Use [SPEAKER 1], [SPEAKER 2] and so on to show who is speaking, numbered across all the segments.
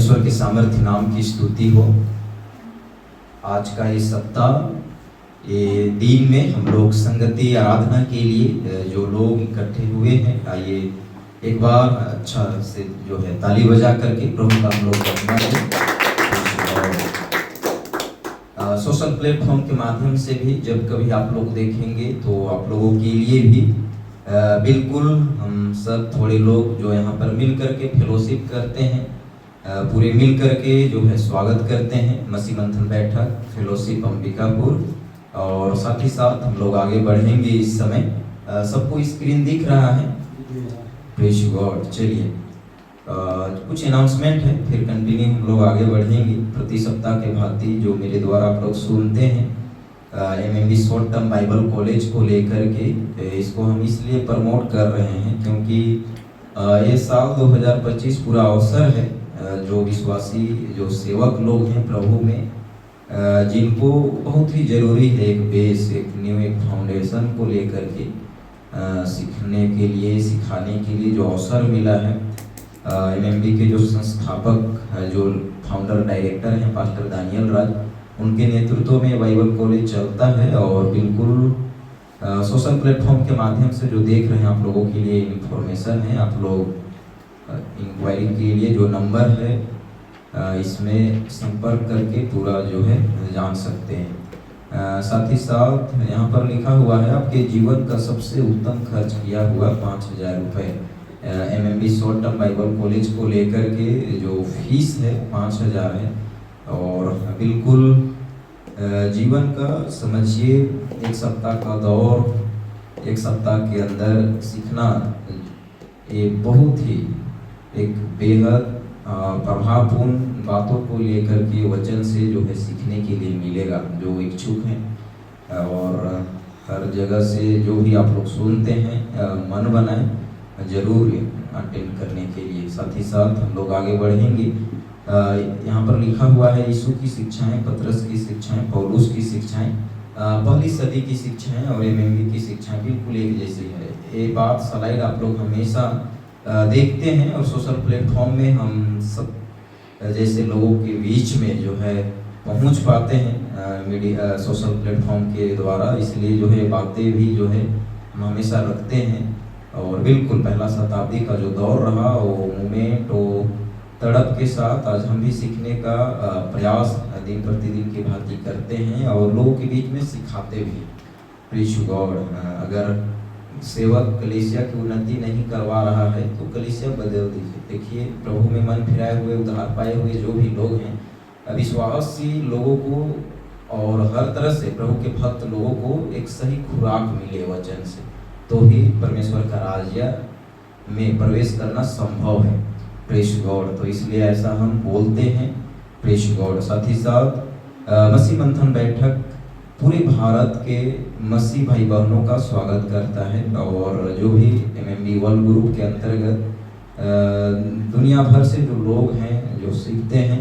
[SPEAKER 1] परमेश्वर के सामर्थ्य नाम की स्तुति हो। आज का ये सप्ताह ये दिन में हम लोग संगति आराधना के लिए जो लोग इकट्ठे हुए हैं, आइए एक बार अच्छा से जो है ताली बजा करके प्रभु का हम लोग धन्यवाद दें। सोशल प्लेटफॉर्म के माध्यम से भी जब कभी आप लोग देखेंगे तो आप लोगों के लिए भी बिल्कुल हम सब थोड़े लोग जो यहाँ पर मिल करके फेलोशिप करते हैं, पूरे मिल करके जो है स्वागत करते हैं मसीह मंथन बैठक फेलोशिप अंबिकापुर। और साथ ही साथ हम लोग आगे बढ़ेंगे। इस समय सबको स्क्रीन दिख रहा है? Praise God. चलिए कुछ अनाउंसमेंट है, फिर कंटिन्यू हम लोग आगे बढ़ेंगे। प्रति सप्ताह के भांति जो मेरे द्वारा आप लोग सुनते हैं MMB short term Bible college को लेकर के, इसको हम इसलिए प्रमोट कर रहे हैं क्योंकि ये साल 2025 पूरा अवसर है जो विश्वासी जो सेवक लोग हैं प्रभु में, जिनको बहुत ही ज़रूरी है एक बेस, एक न्यू एक फाउंडेशन को लेकर के सीखने के लिए, सिखाने के लिए जो अवसर मिला है। एमएमबी के जो संस्थापक जो फाउंडर डायरेक्टर हैं पास्टर दानियल राज, उनके नेतृत्व में बाइबल कॉलेज चलता है। और बिल्कुल सोशल प्लेटफॉर्म के माध्यम से जो देख रहे हैं आप लोगों के लिए इंफॉर्मेशन है। आप लोग इंक्वायरी के लिए जो नंबर है इसमें संपर्क करके पूरा जो है जान सकते हैं। साथ ही साथ यहाँ पर लिखा हुआ है आपके जीवन का सबसे उत्तम खर्च किया हुआ 5,000 रुपये। MMB short term Bible college को लेकर के जो फीस है 5,000 है। और बिल्कुल जीवन का समझिए एक सप्ताह का दौर, एक सप्ताह के अंदर सीखना ये बहुत ही एक बेहद प्रभावपूर्ण बातों को लेकर के वचन से जो है सीखने के लिए मिलेगा। जो इच्छुक हैं और हर जगह से जो भी आप लोग सुनते हैं मन बनाएं जरूर अटेंड करने के लिए। साथ ही साथ हम लोग आगे बढ़ेंगे। यहाँ पर लिखा हुआ है यीशु की शिक्षाएं, पतरस की शिक्षाएं, पौलुस की शिक्षाएं, पहली सदी की शिक्षाएं और एमएमबी की शिक्षाएं बिल्कुल एक जैसी है। ये बात स्लाइड आप लोग हमेशा देखते हैं और सोशल प्लेटफॉर्म में हम सब जैसे लोगों के बीच में जो है पहुंच पाते हैं मीडिया सोशल प्लेटफॉर्म के द्वारा, इसलिए जो है बातें भी जो है हम हमेशा रखते हैं। और बिल्कुल पहला शताब्दी का जो दौर रहा वो मूवमेंट वो तड़प के साथ आज हम भी सीखने का प्रयास दिन प्रतिदिन की भांति करते हैं और लोगों के बीच में सिखाते भी। Praise God. अगर सेवक कलीसिया की उन्नति नहीं करवा रहा है तो कलीसिया बदल दीजिए। देखिए प्रभु में मन फिराए हुए, उद्धार पाए हुए जो भी लोग हैं, विश्वासी लोगों को और हर तरह से प्रभु के भक्त लोगों को एक सही खुराक मिले वचन से, तो ही परमेश्वर का राज्य में प्रवेश करना संभव है। Praise God. तो इसलिए ऐसा हम बोलते हैं। Praise God. साथ ही साथ मसीह मंथन बैठक पूरे भारत के मसीह भाई बहनों का स्वागत करता है और जो भी एमएमबी वर्ल्ड ग्रुप के अंतर्गत दुनिया भर से जो लोग हैं जो सीखते हैं,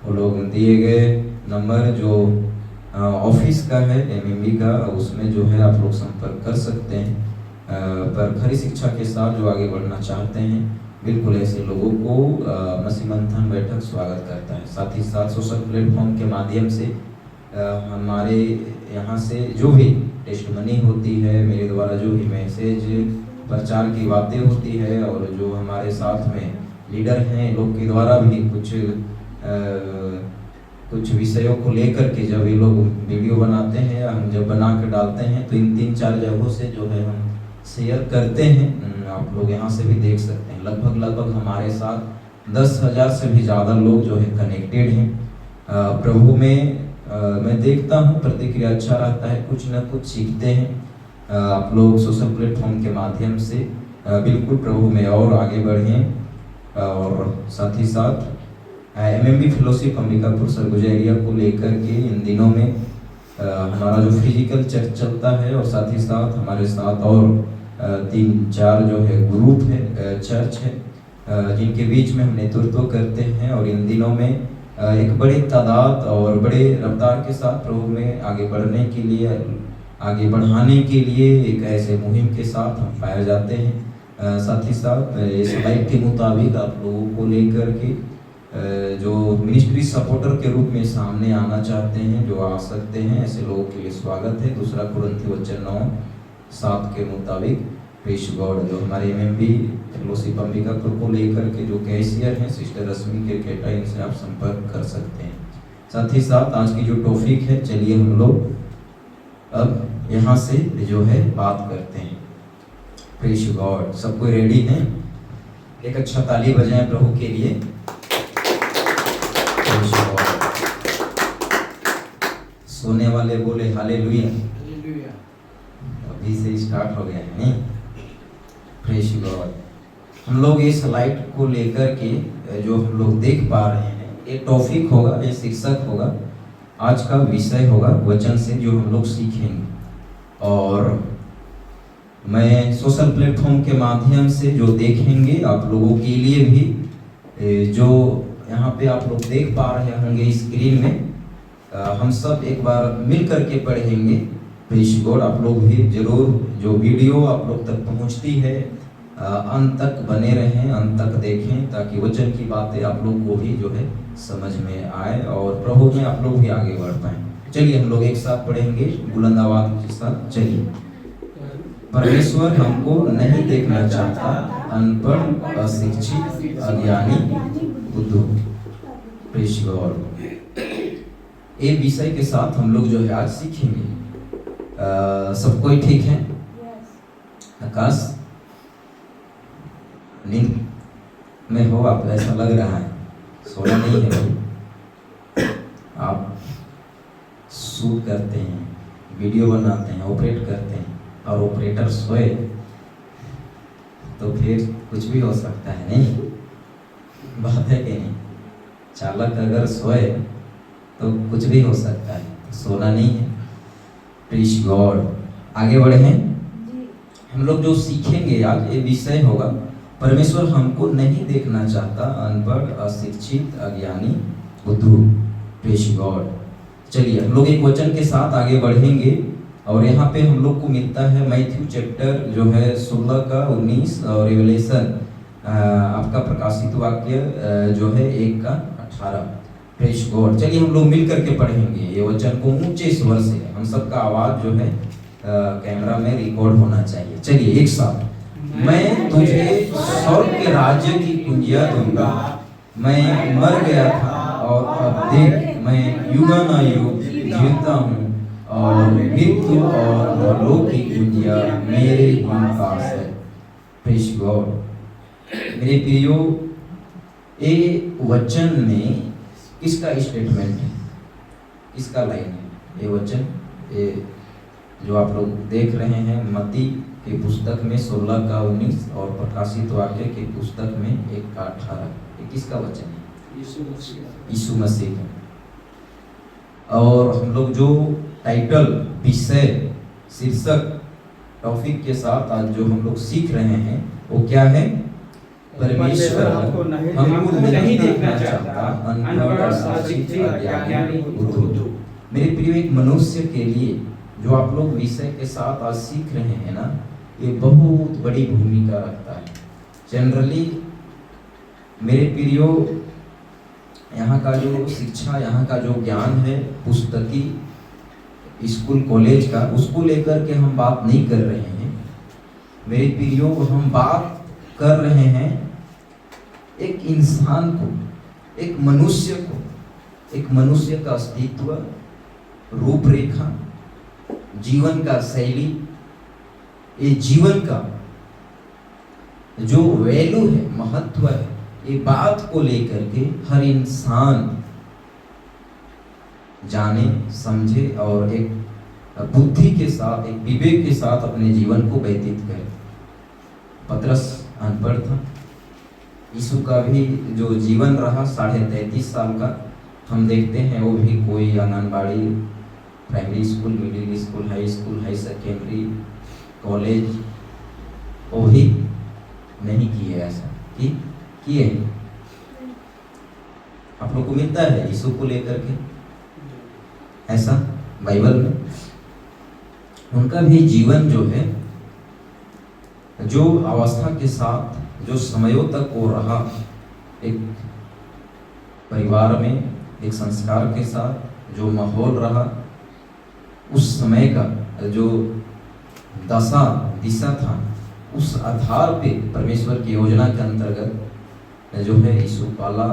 [SPEAKER 1] वो लोग दिए गए नंबर जो ऑफिस का है एमएमबी का, उसमें जो है आप लोग संपर्क कर सकते हैं। पर खरी शिक्षा के साथ जो आगे बढ़ना चाहते हैं, बिल्कुल ऐसे लोगों को मसीह मंथन बैठक स्वागत करता है। साथ ही साथ सोशल प्लेटफॉर्म के माध्यम से हमारे यहाँ से जो भी टेस्टमनी होती है, मेरे द्वारा जो भी मैसेज प्रचार की बातें होती है और जो हमारे साथ में लीडर हैं लोग के द्वारा भी कुछ विषयों को लेकर के जब ये लोग वीडियो बनाते हैं, हम जब बना कर डालते हैं तो इन 3-4 जगहों से जो है हम शेयर करते हैं। आप लोग यहाँ से भी देख सकते हैं। लगभग हमारे साथ 10,000 से भी ज़्यादा लोग जो है कनेक्टेड हैं प्रभु में। मैं देखता हूँ प्रतिक्रिया अच्छा रहता है, कुछ न कुछ सीखते हैं। आप लोग सोशल प्लेटफॉर्म के माध्यम से बिल्कुल प्रभु में और आगे बढ़ें। और साथ ही साथ MMB fellowship Ambikapur Surguja area को लेकर के इन दिनों में हमारा जो फिजिकल चर्च चलता है और साथ ही साथ हमारे साथ और 3-4 जो है ग्रुप है, चर्च है, जिनके बीच में हम नेतृत्व करते हैं। और इन दिनों में एक बड़े तादाद और बड़े रफ्तार के साथ प्रभु में आगे बढ़ने के लिए, आगे बढ़ाने के लिए एक ऐसे मुहिम के साथ हम पाए जाते हैं। साथ ही साथ इस लाइफ के मुताबिक आप लोगों को लेकर के जो मिनिस्ट्री सपोर्टर के रूप में सामने आना चाहते हैं, जो आ सकते हैं, ऐसे लोगों के लिए स्वागत है। 2 कुरिन्थी वचन 9:7 के मुताबिक प्रेज गॉड, जो हमारे एमएमबी फेलोशिप अंबिकापुर को लेकर के जो कैशियर हैं सिस्टर रश्मि के केटा, इनसे आप संपर्क कर सकते हैं। साथ ही साथ आज की जो टॉपिक है, चलिए हम लोग अब यहाँ से जो है बात करते हैं। प्रेज गॉड, सब कोई रेडी हैं? एक अच्छा ताली बजाएं प्रभु के लिए। सोने वाले बोले हालेलुया। अभी से स्टार्ट हो गया है नहीं? प्रेज गॉड, हम लोग इस स्लाइड को लेकर के जो हम लोग देख पा रहे हैं, ये टॉपिक होगा, ये शीर्षक होगा, आज का विषय होगा वचन से जो हम लोग सीखेंगे। और मैं सोशल प्लेटफॉर्म के माध्यम से जो देखेंगे आप लोगों के लिए भी, जो यहाँ पे आप लोग देख पा रहे होंगे स्क्रीन में, हम सब एक बार मिल करके पढ़ेंगे। प्रेज गॉड, आप लोग भी जरूर जो वीडियो आप लोग तक पहुँचती है अंत तक बने रहें, अंत तक देखें, ताकि वचन की बातें आप लोग को भी जो है समझ में आए और प्रभु में आप लोग भी आगे बढ़ पाएं। चलिए हम लोग एक साथ पढ़ेंगे बुलंद आवाज के साथ। चलिए। परमेश्वर हमको नहीं देखना चाहता अनपढ़, अशिक्षित, अज्ञानी, बुद्धू। प्रेज गॉड, ये विषय के साथ हम लोग जो है आज सीखेंगे। सब कोई ठीक है? आकाश, नींद में हो आप, ऐसा लग रहा है। सोना नहीं है भाई, आप शूट करते हैं, वीडियो बनाते हैं, ऑपरेट करते हैं, और ऑपरेटर सोए तो फिर कुछ भी हो सकता है, नहीं? बात है कि नहीं? चालक अगर सोए तो कुछ भी हो सकता है, सोना नहीं है। प्रेज गॉड, आगे बढ़े हैं। हम लोग जो सीखेंगे आज, ये विषय होगा परमेश्वर हमको नहीं देखना चाहता अनपढ़, अशिक्षित, अज्ञानी, बुद्धू। प्रेज गॉड, चलिए हम लोग एक वचन के साथ आगे बढ़ेंगे। और यहाँ पे हम लोग को मिलता है मैथ्यू चैप्टर जो है 16 का 19 और रिवलेशन आपका प्रकाशित वाक्य जो है 1 का 18। प्रेज गॉड, चलिए हम लोग मिल करके पढ़ेंगे ये वचन को ऊंचे स्वर से। हम सबका आवाज जो है कैमरा में रिकॉर्ड होना चाहिए। चलिए एक साथ। मैं तुझे स्वर्ग के राज्य की कुंजियां दूंगा। मैं मर गया था और अब देख मैं युगानुयुग जीता हूँ, और मृत्यु और परलोक की कुंजियां मेरे ही पास है। प्रेज गॉड, मेरे प्रियो, ये वचन में किसका स्टेटमेंट है, किसका लाइन है? ये वचन ये जो आप लोग देख रहे हैं मत्ती की पुस्तक में 16 का 19 और प्रकाशित वाक्य की पुस्तक में 1 का 18, ये किसका वचन है? यीशु मसीह का। और हम लोग जो टाइटल, विषय, शीर्षक, टॉपिक के साथ आज जो हम लोग सीख रहे हैं वो क्या है? परमेश्वर हमको नहीं देखना चाहता अनपढ़, अशिक्षित, अज्ञानी, बुद्धू। मेरे प्रिय, एक मनुष्य के लिए जो आप लोग विषय के साथ आज सीख रहे हैं ना, ये बहुत बड़ी भूमिका रखता है। जनरली मेरे प्रियो, यहाँ का जो शिक्षा, यहाँ का जो ज्ञान है पुस्तकी, स्कूल कॉलेज का, उसको लेकर के हम बात नहीं कर रहे हैं मेरे प्रियो। हम बात कर रहे हैं एक इंसान को, एक मनुष्य को, एक मनुष्य का अस्तित्व, रूपरेखा, जीवन का शैली, ये जीवन का जो वैल्यू है, महत्व है, ये बात को लेकर के हर इंसान जाने, समझे और एक बुद्धि के साथ, एक विवेक के साथ अपने जीवन को व्यतीत करे। पतरस अनपढ़ था, यीशु का भी जो जीवन रहा 33.5 साल का, हम देखते हैं वो भी कोई anganwadi, primary school, middle school, high secondary, college, वो भी नहीं किए। ऐसा किए आप लोग को मिलता है यीशु को लेकर के ऐसा बाइबल में? उनका भी जीवन जो है, जो अवस्था के साथ, जो समयों तक वो रहा, एक परिवार में एक संस्कार के साथ जो माहौल रहा, उस समय का जो दशा दिशा था, उस आधार पे परमेश्वर की योजना के अंतर्गत जो है यीशु पाला,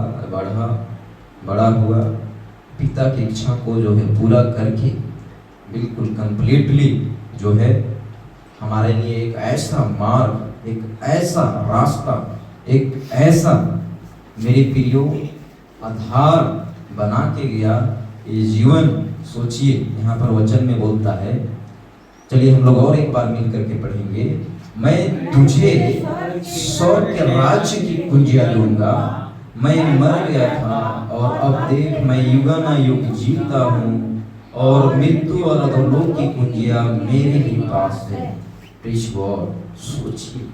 [SPEAKER 1] बड़ा हुआ, पिता की इच्छा को जो है पूरा करके बिल्कुल कंप्लीटली जो है हमारे लिए एक ऐसा मार्ग, एक ऐसा रास्ता, एक ऐसा मेरे प्रियो आधार बना के गया। ये जीवन सोचिए, यहाँ पर वचन में बोलता है, चलिए हम लोग और एक बार मिल करके पढ़ेंगे। मैं तुझे स्वर्ग के राज्य की कुंजियां दूंगा, मैं मर गया था और अब देख मैं युगानुयुग जीता हूँ और मृत्यु और अधोलोक की कुंजियां मेरे ही पास है। Praise God. सोचिए,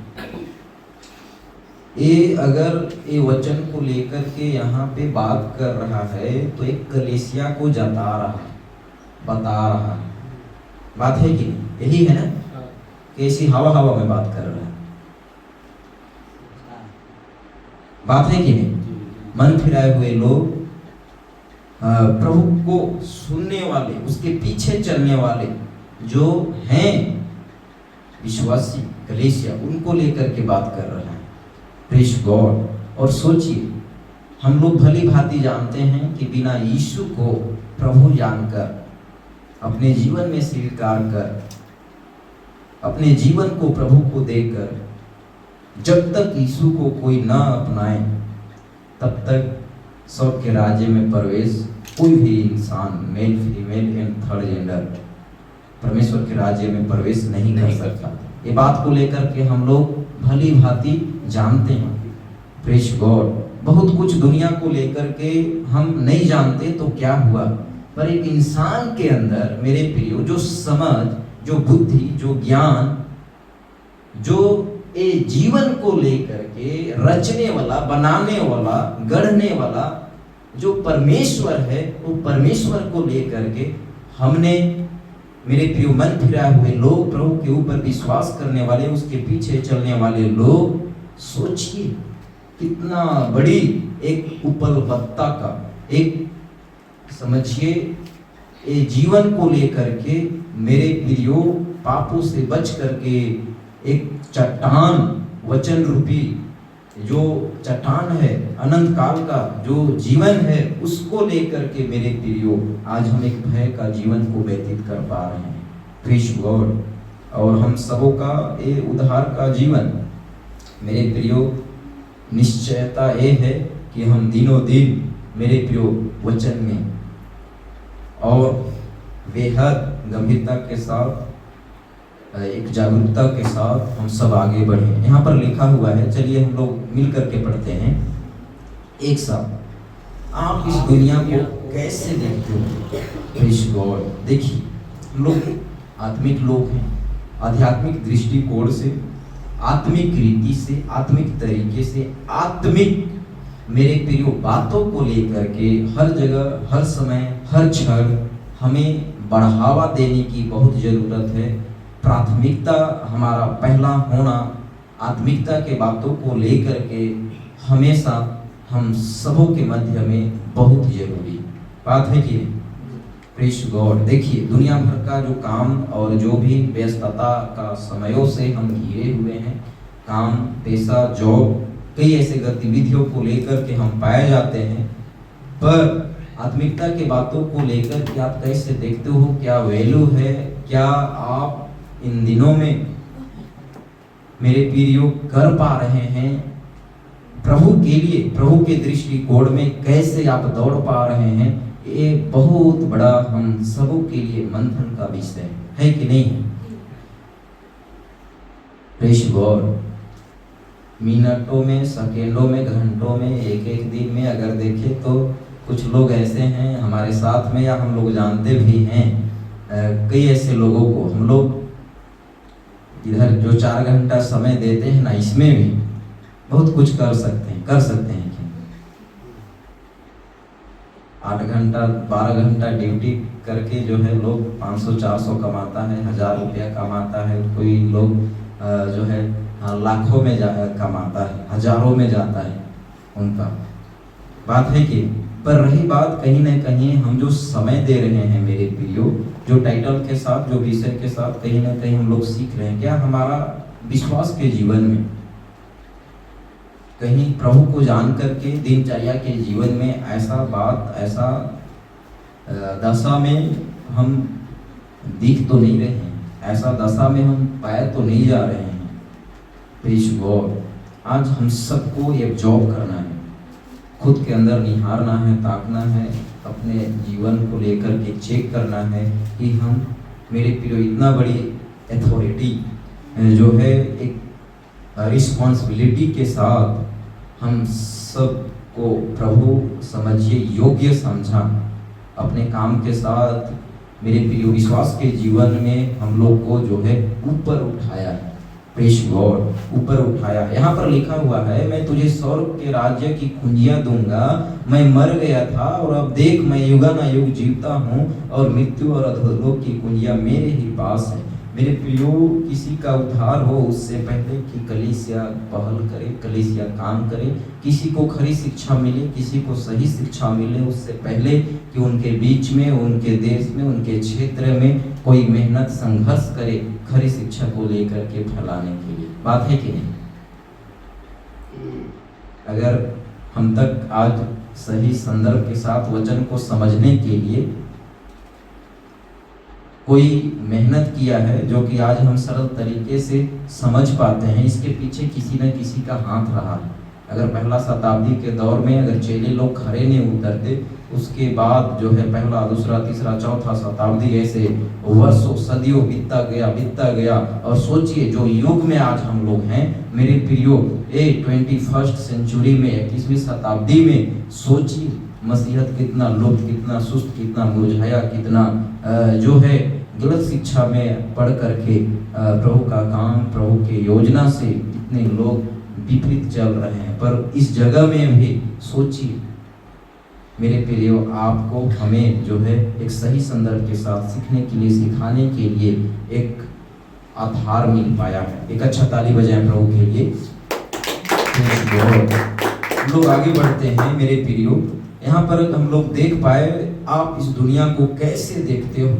[SPEAKER 1] ये अगर ये वचन को लेकर के यहाँ पे बात कर रहा है तो एक कलीसिया को जता रहा, बता रहा, बात है कि नहीं? यही है ना, कैसी हवा में बात कर रहा है, बात है कि नहीं? मन फिराए हुए लोग, प्रभु को सुनने वाले, उसके पीछे चलने वाले जो हैं विश्वासी कलीसिया, उनको लेकर के बात कर रहा है। Praise God. और सोचिए, हम लोग भली भांति जानते हैं कि बिना यीशु को प्रभु जानकर, अपने जीवन में स्वीकार कर, अपने जीवन को प्रभु को देकर, जब तक यीशु को कोई ना अपनाए तब तक स्वर्ग के राज्य में प्रवेश कोई भी इंसान, male female and third gender, परमेश्वर के राज्य में प्रवेश नहीं कर सकता। ये बात को लेकर के हम लोग भली भांति जानते हैं। Praise God. बहुत कुछ दुनिया को लेकर के हम नहीं जानते तो क्या हुआ, पर एक इंसान के अंदर मेरे प्रियो जो समझ, जो बुद्धि, जो ज्ञान, जो ये जीवन को लेकर के रचने वाला, बनाने वाला, गढ़ने वाला जो परमेश्वर है, वो परमेश्वर को लेकर के हमने, मेरे प्रियो मन फिराए हुए लोग, प्रभु के ऊपर विश्वास करने वाले, उसके पीछे चलने वाले लोग, सोचिए कितना बड़ी एक उपलब्धता का, एक समझिए, ये जीवन को लेकर के मेरे प्रियो पापों से बच करके एक चट्टान, वचन रूपी जो चट्टान है, अनंत काल का जो जीवन है, उसको लेकर के मेरे प्रियो आज हम एक भय का जीवन को व्यतीत कर पा रहे हैं। Praise God. और हम सबों का ये उद्धार का जीवन, मेरे प्रियो निश्चयता ये है कि हम दिनों दिन मेरे प्रियो वचन में और बेहद गंभीरता के साथ, एक जागरूकता के साथ हम सब आगे बढ़े। यहाँ पर लिखा हुआ है, चलिए हम लोग मिल करके पढ़ते हैं एक साथ। आप इस दुनिया को कैसे देखते हो? Praise God. देखिए, हम लोग आत्मिक लोग हैं, आध्यात्मिक दृष्टिकोण से, आत्मिक रीति से, आत्मिक तरीके से, आत्मिक मेरे प्रियो बातों को लेकर के हर जगह, हर समय, हर क्षण हमें बढ़ावा देने की बहुत ज़रूरत है। प्राथमिकता हमारा पहला होना, आत्मिकता के बातों को लेकर के हमेशा हम सबों के मध्य में बहुत जरूरी बात है कि प्रेज़ गॉड। देखिए, दुनिया भर का जो काम और जो भी व्यस्तता का समयों से हम घिरे हुए हैं, काम, पैसा, जॉब, कई ऐसे गतिविधियों को लेकर के हम पाए जाते हैं, पर आत्मिकता की बातों को लेकर के आप कैसे देखते हो? क्या वैल्यू है? क्या आप इन दिनों में मेरे प्रियो कर पा रहे हैं प्रभु के लिए? प्रभु के दृष्टिकोण में कैसे आप दौड़ पा रहे हैं? ये बहुत बड़ा हम सबों के लिए मंथन का विषय है कि नहीं? Praise God. मिनटों में, सेकेंडों में, घंटों में, एक एक दिन में अगर देखें तो कुछ लोग ऐसे हैं हमारे साथ में, या हम लोग जानते भी हैं कई ऐसे लोगों को, हम लोग इधर जो 4 घंटा समय देते हैं ना, इसमें भी बहुत कुछ कर सकते हैं कि 8 घंटा 12 घंटा ड्यूटी करके जो है लोग 500-400 कमाता है, 1000 रुपया कमाता है, कोई लोग जो है लाखों में कमाता है, हजारों में जाता है उनका। बात है कि पर रही बात कहीं ना कहीं हम जो समय दे रहे हैं मेरे प्रियो, जो टाइटल के साथ, जो विषय के साथ कहीं ना कहीं हम लोग सीख रहे हैं, क्या हमारा विश्वास के जीवन में कहीं प्रभु को जान करके दिनचर्या के जीवन में ऐसा दशा में हम दिख तो नहीं रहे हैं, ऐसा दशा में हम पाए तो नहीं जा रहे हैं। Praise God. आज हम सबको एक जॉब करना है, खुद के अंदर निहारना है, ताकना है, अपने जीवन को लेकर के चेक करना है कि हम, मेरे प्रियो, इतना बड़ी अथॉरिटी जो है, एक रिस्पॉन्सिबिलिटी के साथ हम सबको प्रभु समझिए योग्य समझा, अपने काम के साथ मेरे प्रियो विश्वास के जीवन में हम लोग को जो है ऊपर उठाया है। प्रेज़ गॉड, ऊपर उठाया। यहाँ पर लिखा हुआ है, मैं तुझे स्वर्ग के राज्य की कुंजियां दूंगा, मैं मर गया था और अब देख मैं युगानुयुग जीवता हूँ और मृत्यु और अधोलोक की कुंजियां मेरे ही पास है। मेरे प्रियो, किसी का उद्धार हो उससे पहले कि कलीसिया पहल करे, कलीसिया काम करे, किसी को खरी शिक्षा मिले, किसी को सही शिक्षा मिले, उससे पहले कि उनके बीच में, उनके देश में, उनके क्षेत्र में कोई मेहनत संघर्ष करे खरी शिक्षा को लेकर के फैलाने के लिए। बात है कि नहीं? अगर हम तक आज सही संदर्भ के साथ वचन को समझने के लिए कोई मेहनत किया है, जो कि आज हम सरल तरीके से समझ पाते हैं, इसके पीछे किसी न किसी का हाथ रहा है। अगर पहला शताब्दी के दौर में अगर चेले लोग खड़े नहीं उतरते, उसके बाद जो है पहला, दूसरा, तीसरा, चौथा शताब्दी, ऐसे वर्षों, सदियों बीतता गया। और सोचिए जो युग में आज हम लोग हैं मेरे प्रियो, 21st सेंचुरी में, 21वीं शताब्दी में, सोचिए मसीहत कितना लुप्त, कितना सुस्त, कितना मुरझाया, कितना जो है गलत शिक्षा में पढ़ करके प्रभु का काम, प्रभु के योजना से इतने लोग विपरीत चल रहे हैं। पर इस जगह में भी सोचिए मेरे प्रियो, आपको, हमें जो है एक सही संदर्भ के साथ सीखने के लिए, सिखाने के लिए एक आधार मिल पाया है। एक अच्छा ताली बजाएं प्रभु के लिए। हम लोग आगे बढ़ते हैं मेरे प्रियो। यहाँ पर हम लोग देख पाए, आप इस दुनिया को कैसे देखते हो?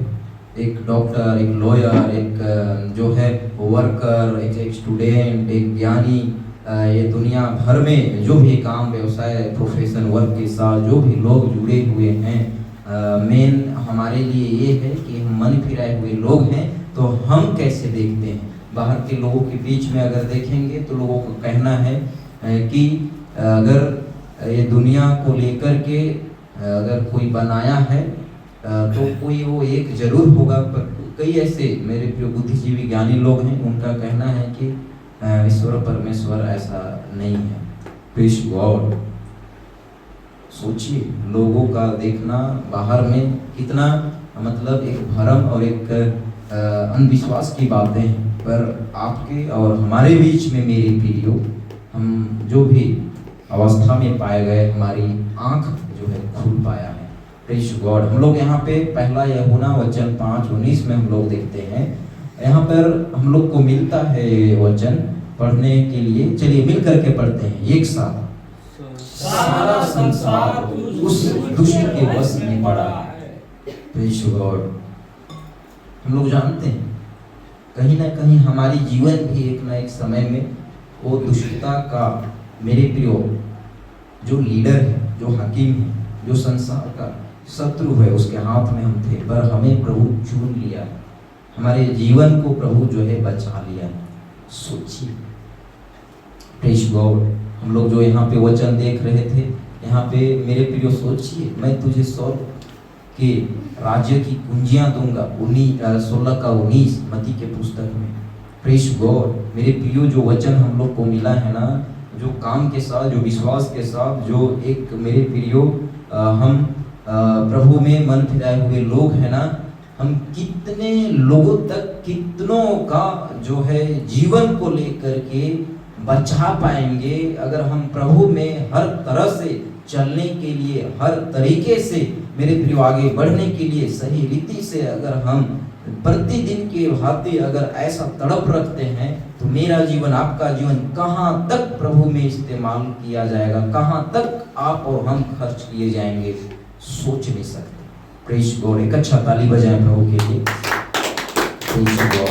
[SPEAKER 1] एक डॉक्टर, एक लॉयर, एक जो है वर्कर, एक स्टूडेंट, एक ज्ञानी, ये दुनिया भर में जो भी काम, व्यवसाय, प्रोफेशन, वर्क के साथ जो भी लोग जुड़े हुए हैं, मेन हमारे लिए ये है कि हम मन फिराए हुए लोग हैं, तो हम कैसे देखते हैं? बाहर के लोगों के बीच में अगर देखेंगे तो लोगों को कहना है कि अगर ये दुनिया को लेकर के अगर कोई बनाया है तो कोई वो एक जरूर होगा। पर कई ऐसे मेरे प्रिय बुद्धिजीवी ज्ञानी लोग हैं, उनका कहना है कि ईश्वर परमेश्वर ऐसा नहीं है। Praise God. सोचिए लोगों का देखना बाहर में कितना, मतलब एक भरम और एक अंधविश्वास की बातें हैं। पर आपके और हमारे बीच में मेरे प्रियो, हम जो भी अवस्था में पाए गए, हमारी आंख जो है खुल पाया है। Praise God. हम लोग यहाँ पे पहला यूहन्ना वचन 5:19 में हम लोग देखते हैं, यहाँ पर हम लोग को मिलता है वचन पढ़ने के लिए। चलिए मिल करके पढ़ते हैं एक साथ। सारा संसार उस दुष्ट के वश में पड़ा है। Praise God. हम लोग जानते हैं कहीं ना कहीं हमारी जीवन भी एक ना एक समय में वो दुष्टता का, मेरे प्रियो, जो लीडर है, जो हकीम है, जो संसार का शत्रु है, उसके हाथ में हम थे। पर हमें प्रभु चुन लिया, हमारे जीवन को प्रभु जो है बचा लिया। सोचिए प्रेज़ गॉड। हम लोग जो यहाँ पे वचन देख रहे थे, यहाँ पे मेरे प्रियो सोचिए, मैं तुझे स्वर्ग के राज्य की कुंजियां दूंगा, 16:19 मत्ती के पुस्तक में। Praise God. मेरे प्रियो, जो वचन हम लोग को मिला है ना, जो काम के साथ, जो विश्वास के साथ, जो एक मेरे प्रियो हम प्रभु में मन फिराए हुए लोग हैं ना, हम कितने लोगों तक, कितनों का जो है जीवन को लेकर के बचा पाएंगे अगर हम प्रभु में हर तरह से चलने के लिए, हर तरीके से मेरे प्रियो आगे बढ़ने के लिए सही रीति से अगर हम प्रतिदिन के भांति अगर ऐसा तड़प रखते हैं, तो मेरा जीवन, आपका जीवन कहाँ तक प्रभु में इस्तेमाल किया जाएगा, कहाँ तक आप और हम खर्च किए जाएंगे, सोच नहीं सकते। Praise God. एक अच्छा ताली बजाएं प्रभु के लिए। Praise God.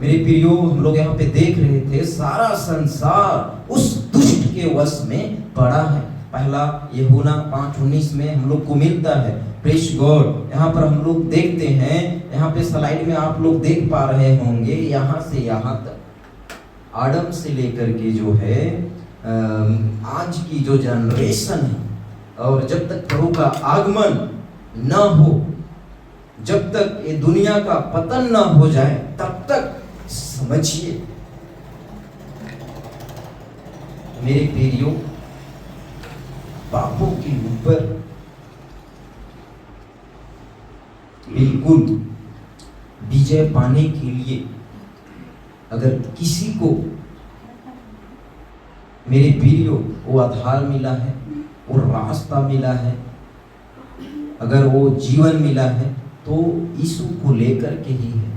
[SPEAKER 1] मेरे प्रियो, हम लोग यहाँ पे देख रहे थे सारा संसार उस दुष्ट के वश में पड़ा है। पहला यूहन्ना 5:19 में हम लोग को मिलता है। Praise God. यहाँ पर हम लोग देखते हैं, यहाँ पे स्लाइड में आप लोग देख पा रहे होंगे, यहाँ से यहाँ तक आदम से लेकर के जो है आज की जो जनरेशन है, और जब तक प्रभु का आगमन न हो, जब तक ये दुनिया का पतन न हो जाए, तब तक समझिए मेरे प्रियो, पापों के ऊपर बिल्कुल विजय पाने के लिए अगर किसी को मेरे प्रियो वो आधार मिला है, वो रास्ता मिला है, अगर वो जीवन मिला है, तो यीशु को लेकर के ही है,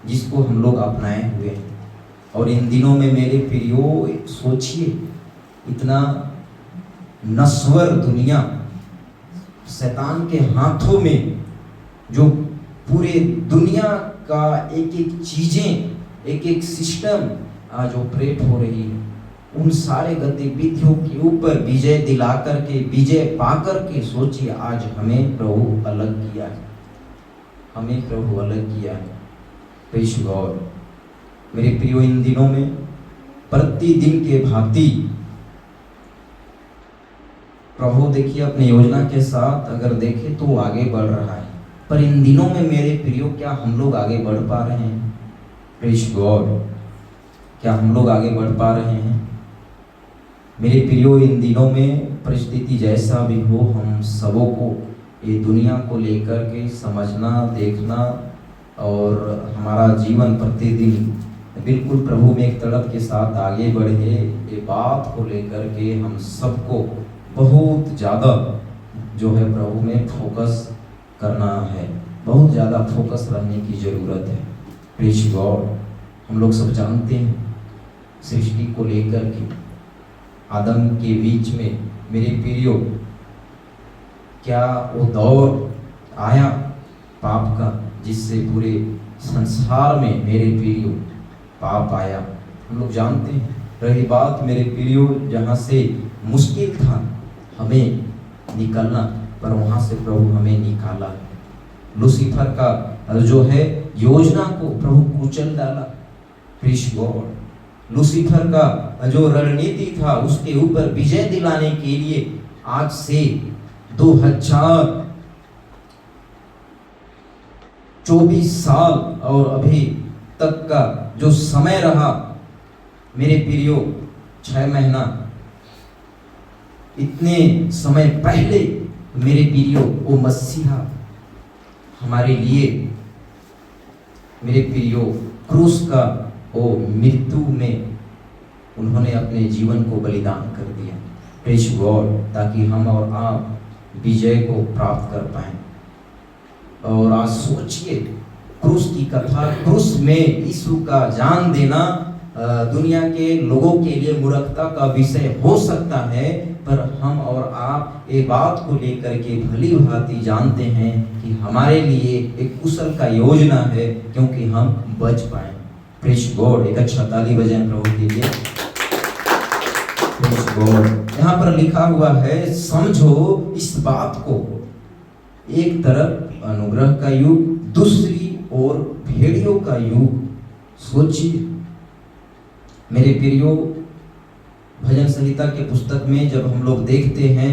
[SPEAKER 1] जिसको हम लोग अपनाए हुए हैं। और इन दिनों में मेरे प्रियो सोचिए, इतना नश्वर दुनिया, शैतान के हाथों में जो पूरे दुनिया का एक एक चीजें, एक एक सिस्टम आज ऑपरेट हो रही है, उन सारे गतिविधियों के ऊपर विजय दिला करके, विजय पा करके सोचिए आज हमें प्रभु अलग किया है, हमें प्रभु अलग किया है। Praise God. मेरे प्रियो, इन दिनों में प्रतिदिन के भांति प्रभु देखिए अपनी योजना के साथ अगर देखें तो आगे बढ़ रहा है, पर इन दिनों में मेरे प्रियो क्या हम लोग आगे बढ़ पा रहे हैं? Praise God. क्या हम लोग आगे बढ़ पा रहे हैं? मेरे प्रियो, इन दिनों में परिस्थिति जैसा भी हो, हम सबों को ये दुनिया को लेकर के समझना, देखना, और हमारा जीवन प्रतिदिन बिल्कुल प्रभु में एक तड़प के साथ आगे बढ़े, ये बात को लेकर के हम सबको बहुत ज़्यादा जो है प्रभु में फोकस करना है, बहुत ज़्यादा फोकस रहने की ज़रूरत है। Praise God. हम लोग सब जानते हैं सृष्टि को लेकर के आदम के बीच में मेरे प्रियो क्या वो दौर आया पाप का, जिससे पूरे संसार में मेरे प्रियो पाप आया, हम लोग जानते हैं। रही बात मेरे प्रियो, जहाँ से मुश्किल था हमें निकलना, पर वहाँ से प्रभु हमें निकाला। लूसीफर का जो है योजना को प्रभु कुचल डाला। Praise God. लूसीफर का जो रणनीति था उसके ऊपर विजय दिलाने के लिए आज से 2024 साल और अभी तक का जो समय रहा मेरे प्रियो, 6 महीना, इतने समय पहले मेरे प्रियो वो मसीहा हमारे लिए मेरे प्रियो क्रूस का वो मृत्यु में उन्होंने अपने जीवन को बलिदान कर दिया। Praise God. ताकि हम और आप विजय को प्राप्त कर पाएं। और आज सोचिए क्रूस की कथा, क्रूस में यीशु का जान देना दुनिया के लोगों के लिए मूर्खता का विषय हो सकता है, पर हम और आप ये बात को लेकर के भली भांति जानते हैं कि हमारे लिए एक कुशल का योजना है, क्योंकि हम बच पाए। Praise God. एक अच्छा ताली बजाएं प्रभु के लिए। Praise God. यहाँ पर लिखा हुआ है, समझो इस बात को, एक तरफ अनुग्रह का युग, दूसरी ओर भेड़ियों का युग। सोचिए मेरे प्रियो, भजन संहिता के पुस्तक में जब हम लोग देखते हैं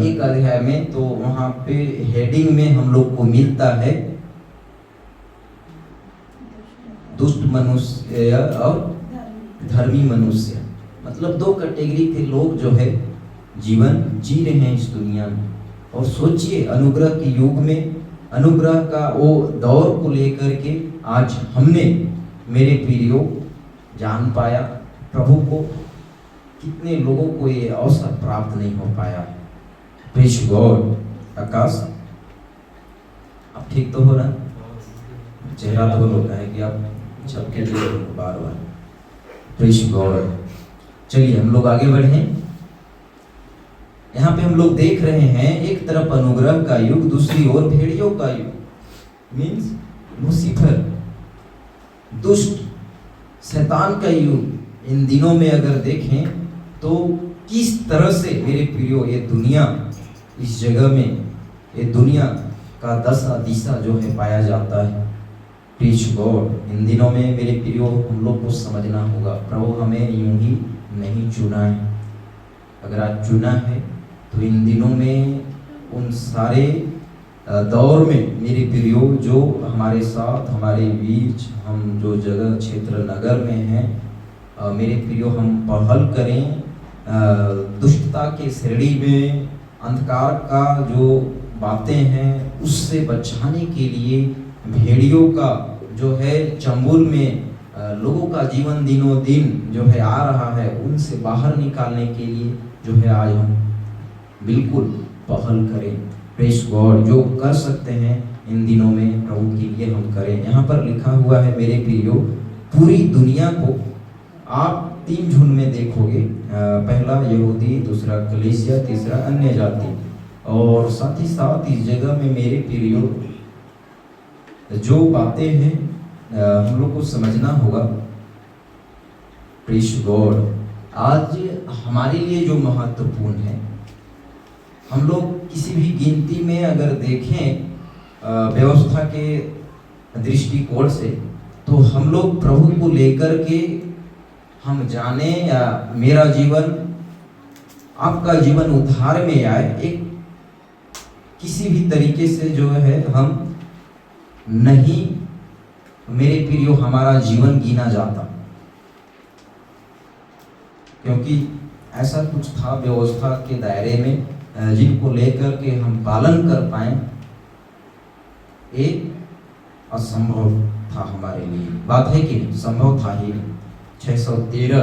[SPEAKER 1] एक अध्याय में, तो वहाँ पे हेडिंग में हम लोग को मिलता है दुष्ट मनुष्य और धर्मी मनुष्य। मतलब 2 कैटेगरी के लोग जो है जीवन जी रहे हैं इस दुनिया में। और सोचिए अनुग्रह के युग में, अनुग्रह का वो दौर को लेकर के आज हमने मेरे प्रियो जान पाया प्रभु को। कितने लोगों को ये अवसर प्राप्त नहीं हो पाया। Praise God. आकाश, आप ठीक तो हो रहा? चेहरा तो बोलो है कि आप झपके दे बार बार। Praise God. चलिए हम लोग आगे बढ़ें। यहाँ पे हम लोग देख रहे हैं एक तरफ अनुग्रह का युग, दूसरी ओर भेड़ियों का युग, मीन्स लूसीफर, दुष्ट, शैतान का युग। इन दिनों में अगर देखें तो किस तरह से मेरे प्रियो ये दुनिया, इस जगह में ये दुनिया का दशा दिशा जो है पाया जाता है। Preach God. इन दिनों में मेरे प्रियो हम लोग को समझना होगा, प्रभु हमें यूं ही नहीं चुना है। अगर आज चुना है तो इन दिनों में उन सारे दौर में मेरे प्रियो जो हमारे साथ, हमारे बीच, हम जो जगह क्षेत्र नगर में हैं, मेरे प्रियो हम पहल करें दुष्टता के श्रेणी में, अंधकार का जो बातें हैं उससे बचाने के लिए, भेड़ियों का जो है चंबुल में लोगों का जीवन दिनों दिन जो है आ रहा है, उनसे बाहर निकालने के लिए जो है आज हम बिल्कुल पहल करें। Praise God. जो कर सकते हैं इन दिनों में प्रभु के लिए हम करें। यहाँ पर लिखा हुआ है मेरे प्रियो, पूरी दुनिया को आप 3 झुंड में देखोगे। पहला यहूदी, दूसरा कलीसिया, तीसरा अन्य जाति। और साथ ही साथ इस जगह में मेरे प्रियो जो बातें हैं हम लोग को समझना होगा। Praise God. आज हमारे लिए जो महत्वपूर्ण है, हम लोग किसी भी गिनती में अगर देखें व्यवस्था के दृष्टिकोण से, तो हम लोग प्रभु को लेकर के हम जाने या मेरा जीवन, आपका जीवन उद्धार में आए, एक किसी भी तरीके से जो है हम नहीं, मेरे प्रियो हमारा जीवन गिना जाता, क्योंकि ऐसा कुछ था व्यवस्था के दायरे में जिनको लेकर के हम पालन कर पाए, एक असंभव था हमारे लिए। बात है कि संभव था ही। 613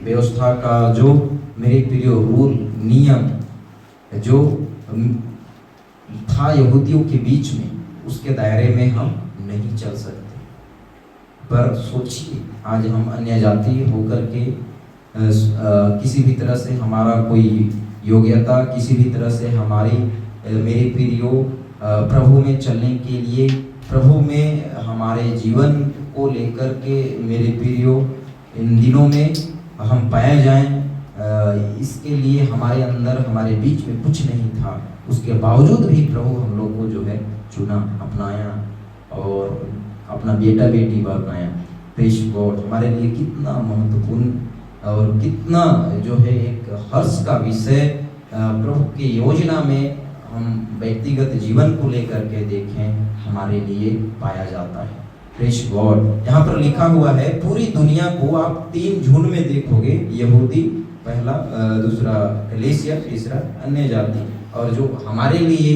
[SPEAKER 1] व्यवस्था का जो मेरे प्रियो रूल, नियम जो था यहूदियों के बीच में, उसके दायरे में हम नहीं चल सकते। पर सोचिए आज हम अन्य जाति होकर के किसी भी तरह से हमारा कोई योग्यता, किसी भी तरह से हमारी मेरे प्रियो प्रभु में चलने के लिए, प्रभु में हमारे जीवन को लेकर के मेरे प्रियो इन दिनों में हम पाए जाएं, इसके लिए हमारे अंदर, हमारे बीच में कुछ नहीं था। उसके बावजूद भी प्रभु हम लोग को जो है चुना, अपनाया और अपना बेटा बेटी बनाया। Praise God. हमारे लिए कितना महत्वपूर्ण और कितना जो है एक हर्ष का विषय प्रभु की योजना में हम व्यक्तिगत जीवन को लेकर के देखें, हमारे लिए पाया जाता है। Praise God. यहाँ पर लिखा हुआ है पूरी दुनिया को आप 3 झुंड में देखोगे, यहूदी पहला, दूसरा कलीसिया, तीसरा अन्य जाति। और जो हमारे लिए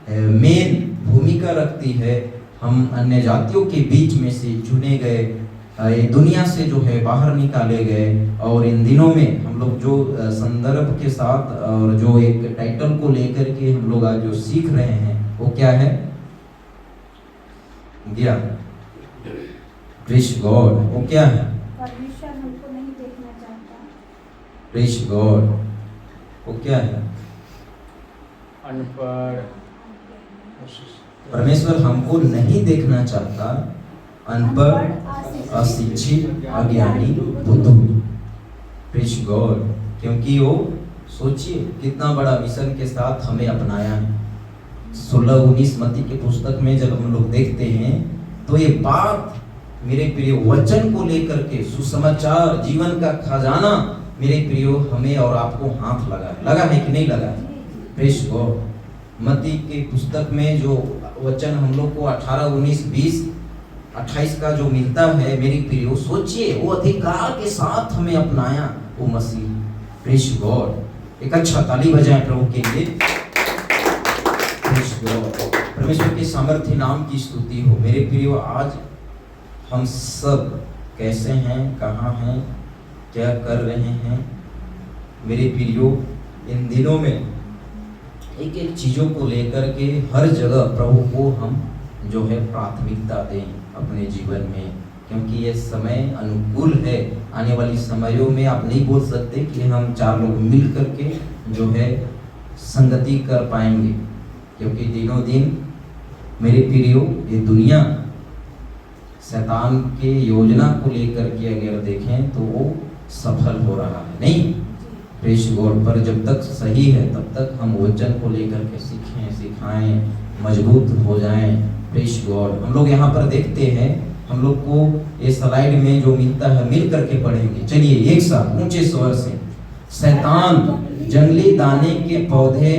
[SPEAKER 1] मेन भूमिका रखती है, हम अन्य जातियों के बीच में से चुने गए, दुनिया से जो है बाहर निकाले गए। और इन दिनों में हम लोग जो संदर्भ के साथ और जो एक टाइटल को लेकर के हम लोग आज जो सीख रहे हैं, वो क्या है? क्या? Praise God. वो क्या है?
[SPEAKER 2] परमेश्वर हमको नहीं देखना चाहता।
[SPEAKER 1] Praise God. वो क्या है?
[SPEAKER 3] अनपढ़।
[SPEAKER 1] परमेश्वर हमको नहीं देखना चाहता, अनपढ़, अशिक्षित, अज्ञानी, बुद्धू। Praise God. क्योंकि वो सोचिए कितना बड़ा मिशन के साथ हमें अपनाया है। 16-19 मत्ती के पुस्तक में जब हम लोग देखते हैं तो ये बात मेरे प्रिय वचन को लेकर के, सुसमाचार, जीवन का खजाना मेरे प्रियो हमें और आपको हाथ लगा है कि नहीं लगा? Praise God. मत्ती के पुस्तक में जो वचन हम लोग को 18, 19, 20, 28 का जो मिलता है मेरे प्रियो, सोचिए वो अधिकार के साथ हमें अपनाया वो मसीह। Praise God. एक अच्छा ताली बजाएं प्रभु के लिए। Praise God. परमेश्वर के सामर्थ्य नाम की स्तुति हो। मेरे प्रियो आज हम सब कैसे हैं, कहाँ हैं, क्या कर रहे हैं? मेरे प्रियो इन दिनों में एक एक चीज़ों को लेकर के हर जगह प्रभु को हम जो है प्राथमिकता दें अपने जीवन में, क्योंकि ये समय अनुकूल है। आने वाली समयों में आप नहीं बोल सकते कि हम 4 लोग मिल करके जो है संगति कर पाएंगे, क्योंकि दिनों दिन मेरे प्रियो ये दुनिया शैतान के योजना को लेकर के अगर देखें तो वो सफल हो रहा है। नहीं, प्रेस गॉड, पर जब तक सही है तब तक हम वचन को लेकर के सीखें, सिखाएं, मजबूत हो जाएं। प्रेस गॉड, हम लोग यहाँ पर देखते हैं, हम लोग को ये स्लाइड में जो मिलता है मिल करके पढ़ेंगे। चलिए एक साथ ऊंचे स्वर से, शैतान जंगली दाने के पौधे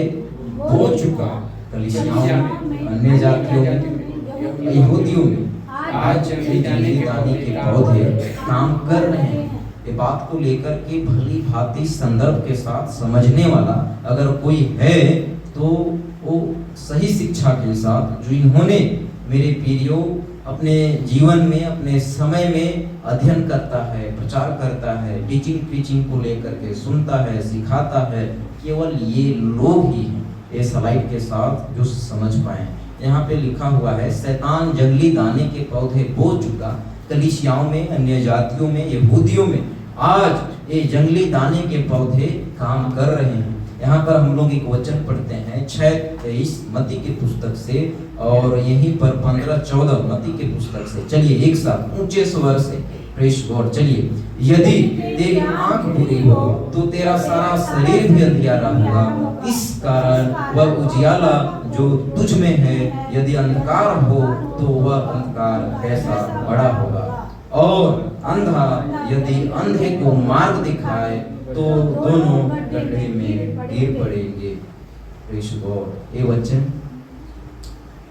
[SPEAKER 1] बो चुका कलीसियाओं में, अन्य जातियों में, यहूदियों में आज जंगली दाने के पौधे काम कर रहे हैं। ये बात को लेकर के भली भांति संदर्भ के साथ समझने वाला अगर कोई है तो वो सही शिक्षा के साथ, जो इन्होंने मेरे प्रियो अपने जीवन में, अपने समय में अध्ययन करता है, प्रचार करता है, टीचिंग प्रीचिंग को लेकर के सुनता है, सिखाता है, केवल ये लोग ही हैं ये स्लाइड के साथ जो समझ पाए। यहाँ पे लिखा हुआ है, शैतान जंगली दाने के पौधे बो चुका कलीसियाओं में, अन्य जातियों में, यहूदियों में आज ये जंगली दाने के पौधे काम कर रहे हैं। यहाँ पर हम लोग एक वचन पढ़ते हैं 6:23 मत्ती की पुस्तक से, और यहीं पर 15-14 मत्ती की पुस्तक से। चलिए एक साथ ऊंचे स्वर से, प्रेस गॉड। चलिए, यदि तेरी आंख बुरी हो तो तेरा सारा शरीर भी अंधियारा होगा, इस कारण वह उजियाला जो तुझ में है, यदि अंधकार हो तो वह अंधकार कैसा बड़ा होगा। और अंधा यदि अंधे को मार्ग दिखाए तो दोनों गड्ढे में गिर पड़ेंगे। प्रेस गॉड, ये वचन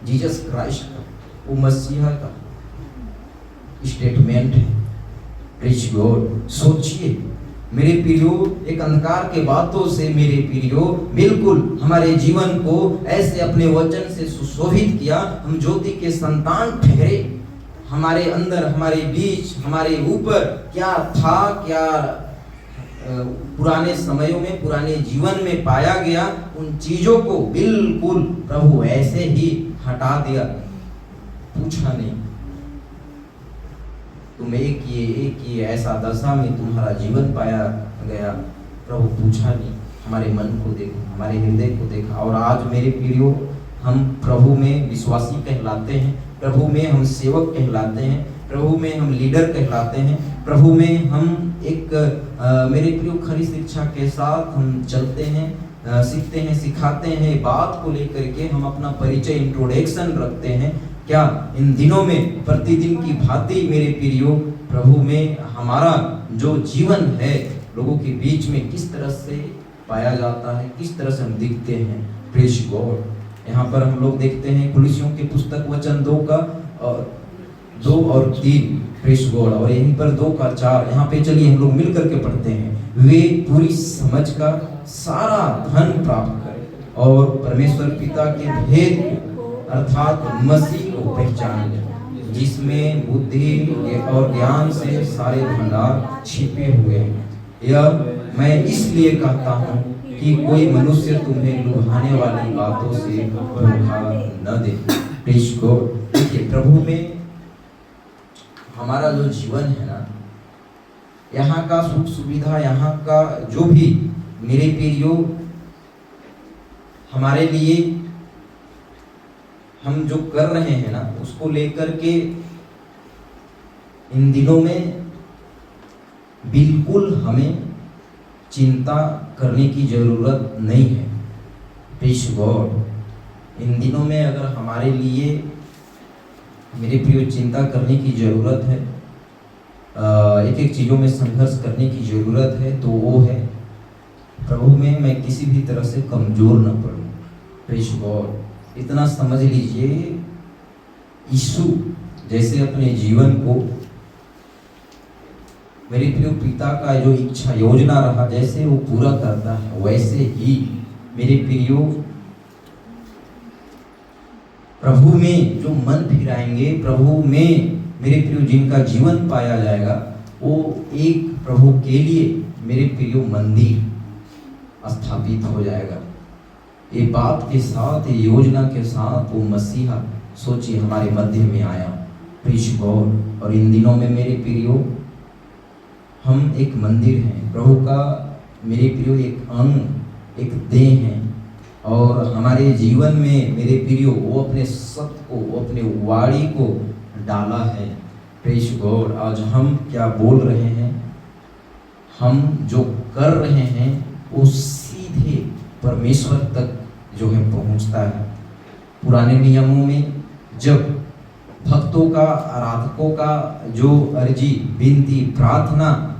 [SPEAKER 1] जीसस क्राइस्ट का, वो मसीहा का स्टेटमेंट है। प्रेस गॉड, सोचिए मेरे प्रियो, एक अंधकार के बातों से मेरे प्रियो बिल्कुल हमारे जीवन को ऐसे अपने वचन से सुशोभित किया, हम ज्योति के संतान ठहरे। हमारे अंदर, हमारे बीच, हमारे ऊपर क्या था, क्या पुराने समयों में, पुराने जीवन में पाया गया, उन चीजों को बिल्कुल प्रभु ऐसे ही हटा दिया, पूछा नहीं। तुम एक ये ऐसा दशा में तुम्हारा जीवन पाया गया, प्रभु पूछा नहीं। हमारे मन को देखो, हमारे हृदय को देखा। और आज मेरे प्रियो, हम प्रभु में विश्वासी कहलाते हैं, प्रभु में हम सेवक कहलाते हैं, प्रभु में हम लीडर कहलाते हैं, प्रभु में हम एक मेरे प्रियो खरी शिक्षा के साथ हम चलते हैं, सीखते हैं, सिखाते हैं। बात को लेकर के हम अपना परिचय, इंट्रोडक्शन रखते हैं। क्या इन दिनों में प्रतिदिन की भांति मेरे प्रियो प्रभु में हमारा जो जीवन है लोगों के बीच में किस तरह से पाया जाता है, किस तरह से हम दिखते हैं। प्रेस गॉड, यहाँ पर हम लोग देखते हैं कुलिसियों की पुस्तक वचन 2 और 3, प्रेस गॉड, और यहीं पर 2 का 4। यहाँ पे चलिए हम लोग मिल करके पढ़ते हैं। वे पूरी समझ का सारा धन प्राप्त करें और परमेश्वर पिता के भेद अर्थात मसीह को पहचान लें, जिसमें बुद्धि और ज्ञान से सारे भंडार छिपे हुए हैं। यह मैं इसलिए कहता हूँ कि कोई मनुष्य तुम्हें लुभाने वाली बातों से धोखा न दे। प्रेस गॉड, देखिए प्रभु में हमारा जो जीवन है ना, यहाँ का सुख सुविधा, यहाँ का जो भी मेरे प्रियो हमारे लिए हम जो कर रहे हैं ना, उसको लेकर के इन दिनों में बिल्कुल हमें चिंता करने की जरूरत नहीं है। प्रेस गॉड, इन दिनों में अगर हमारे लिए मेरे प्रियो चिंता करने की जरूरत है, एक एक चीज़ों में संघर्ष करने की जरूरत है, तो वो है प्रभु में मैं किसी भी तरह से कमजोर न पड़ूं। प्रेस गॉड, इतना समझ लीजिए, यीशु जैसे अपने जीवन को मेरे प्रिय पिता का जो इच्छा योजना रहा जैसे वो पूरा करता है, वैसे ही मेरे प्रियो प्रभु में जो मन फिराएंगे, प्रभु में मेरे प्रियो जिनका जीवन पाया जाएगा, वो एक प्रभु के लिए मेरे प्रियो मंदिर स्थापित हो जाएगा। ये बात के साथ, ये योजना के साथ वो मसीहा सोचिए हमारे मध्य में आया। Praise God. और इन दिनों में मेरे प्रियो हम एक मंदिर हैं प्रभु का, मेरे प्रियो एक अंग एक देह है। और हमारे जीवन में मेरे प्रियो वो अपने सत्य को, वो अपने वाणी को डाला है। Praise God. आज हम क्या बोल रहे हैं, हम जो कर रहे हैं वो सीधे परमेश्वर तक जो है पहुंचता है। पुराने नियमों में जब भक्तों का, आराधकों का जो अर्जी, विनती, प्रार्थना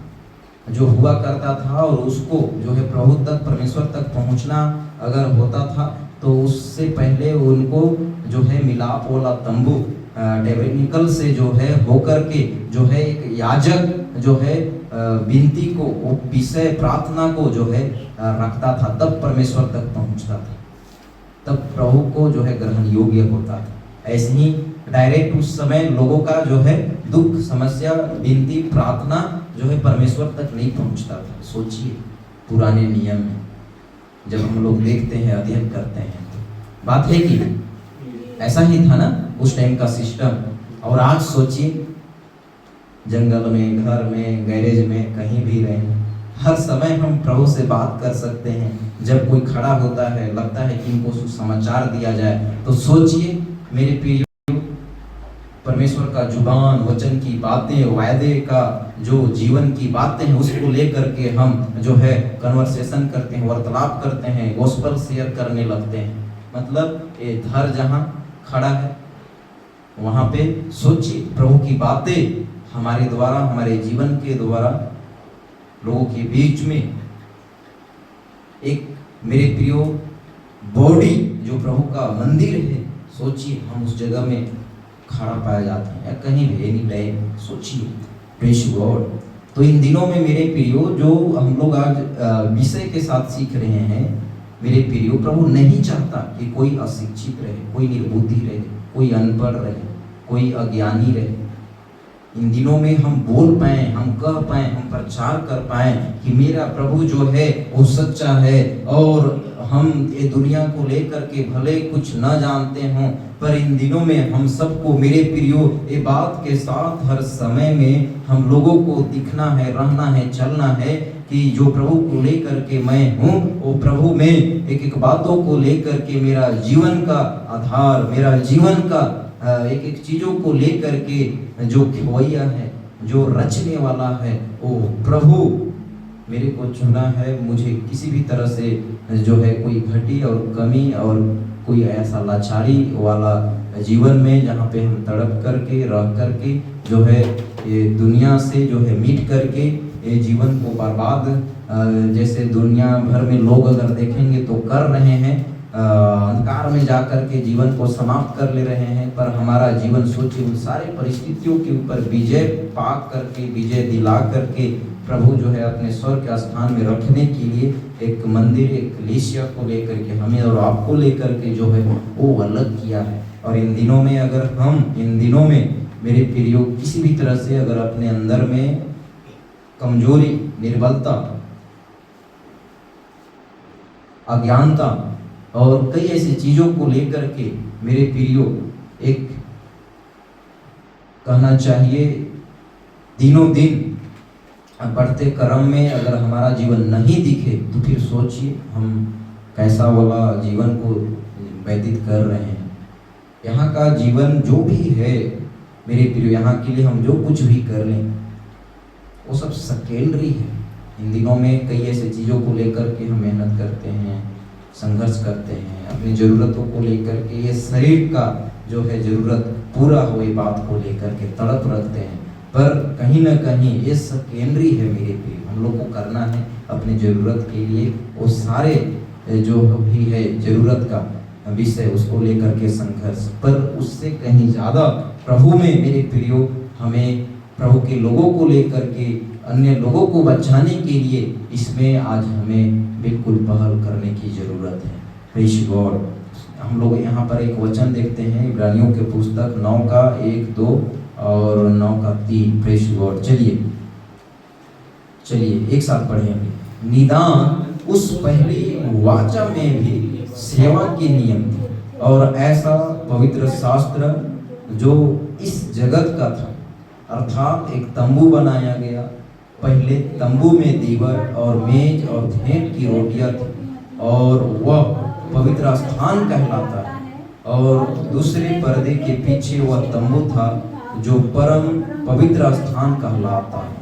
[SPEAKER 1] जो हुआ करता था और उसको जो है प्रभु तक, परमेश्वर तक पहुंचना अगर होता था तो उससे पहले उनको जो है मिलाप वाला तंबू टेबरनेकल से जो है होकर के जो है एक याजक जो है विनती को, वो विषय प्रार्थना को जो है रखता था, तब परमेश्वर तक पहुंचता था, तब प्रभु को जो है ग्रहण योग्य होता था। ऐसे ही डायरेक्ट उस समय लोगों का जो है दुख, समस्या, विनती, प्रार्थना जो है परमेश्वर तक नहीं पहुंचता था। सोचिए पुराने नियम में जब हम लोग देखते हैं, अध्ययन करते हैं, तो बात है कि ऐसा ही था ना उस टाइम का सिस्टम। और आज सोचिए जंगल में, घर में, गैरेज में, कहीं भी रहें, हर समय हम प्रभु से बात कर सकते हैं। जब कोई खड़ा होता है, लगता है कि इनको सुसमाचार दिया जाए, तो सोचिए मेरे प्रिय, परमेश्वर का जुबान, वचन की बातें, वायदे का जो जीवन की बातें हैं उसको लेकर के हम जो है कन्वर्सेशन करते हैं, वार्तालाप करते हैं, गॉस्पेल शेयर करने लगते हैं। मतलब ये घर जहाँ खड़ा है वहाँ पे सोचिए प्रभु की बातें हमारे द्वारा, हमारे जीवन के द्वारा लोगों के बीच में एक मेरे प्रियो बॉडी जो प्रभु का मंदिर है, सोचिए हम उस जगह में खड़ा पाया जाते हैं या कहीं भी एनी टाइम। सोचिए प्रेज गॉड। तो इन दिनों में मेरे प्रियो जो हम लोग आज विषय के साथ सीख रहे हैं, मेरे प्रियो प्रभु नहीं चाहता कि कोई अशिक्षित रहे, कोई निर्बुद्धि रहे, कोई अनपढ़ रहे, कोई अज्ञानी रहे। इन दिनों में हम बोल पाए, हम कह पाए, हम प्रचार कर पाए कि मेरा प्रभु जो है वो सच्चा है, और हम ये दुनिया को लेकर के भले कुछ न जानते हों, पर इन दिनों में हम सबको मेरे प्रियो ये बात के साथ हर समय में हम लोगों को दिखना है, रहना है, चलना है कि जो प्रभु को लेकर के मैं हूँ, वो प्रभु में एक एक बातों को लेकर के मेरा जीवन का आधार, मेरा जीवन का एक एक चीजों को लेकर के जो खिवैया है, जो रचने वाला है, वो प्रभु मेरे को चुना है। मुझे किसी भी तरह से जो है कोई घटी और कमी और कोई ऐसा लाचारी वाला जीवन में जहाँ पे हम तड़प करके रह करके जो है ये दुनिया से जो है मिट करके ये जीवन को बर्बाद जैसे दुनिया भर में लोग अगर देखेंगे तो कर रहे हैं, अंधकार में जाकर के जीवन को समाप्त कर ले रहे हैं। पर हमारा जीवन सोचिए उन सारे परिस्थितियों के ऊपर विजय पा करके, विजय दिला करके प्रभु जो है अपने स्वर्ग के स्थान में रखने के लिए एक मंदिर, एक कलीसिया को लेकर के हमें और आपको लेकर के जो है वो अलग किया है। और इन दिनों में अगर हम इन दिनों में मेरे प्रियो किसी भी तरह से अगर अपने अंदर में कमजोरी, निर्बलता, अज्ञानता और कई ऐसी चीजों को लेकर के मेरे प्रियो एक कहना चाहिए दिनों दिन बढ़ते कर्म में अगर हमारा जीवन नहीं दिखे तो फिर सोचिए हम कैसा वाला जीवन को व्यतीत कर रहे हैं। यहाँ का जीवन जो भी है मेरे प्रियो, यहाँ के लिए हम जो कुछ भी कर लें वो सब सेकेंडरी है। इन दिनों में कई ऐसे चीज़ों को लेकर के हम मेहनत करते हैं, संघर्ष करते हैं, अपनी ज़रूरतों को लेकर के, ये शरीर का जो है ज़रूरत पूरा हो ये बात को लेकर के तड़प रखते हैं। पर कहीं ना कहीं ये सेकेंडरी है मेरे प्रिय। हम लोग को करना है अपनी ज़रूरत के लिए वो सारे जो भी है ज़रूरत का विषय उसको लेकर के संघर्ष, पर उससे कहीं ज़्यादा प्रभु में मेरे प्रियो हमें प्रभु के लोगों को लेकर के, अन्य लोगों को बचाने के लिए इसमें आज हमें बिल्कुल पहल करने की ज़रूरत है। Praise God. हम लोग यहाँ पर एक वचन देखते हैं इब्रानियों के पुस्तक 9 का 1, 2 और 9 का 3। Praise God. चलिए एक साथ पढ़ेंगे। निदान उस पहली वाचा में भी सेवा के नियम थे, और ऐसा पवित्र शास्त्र जो इस जगत का था, अर्थात एक तंबू बनाया गया। पहले तंबू में दीवार और मेज और भेंट की रोटियां थी, और वह पवित्र स्थान कहलाता है। और दूसरे पर्दे के पीछे वह तंबू था जो परम पवित्र स्थान कहलाता है।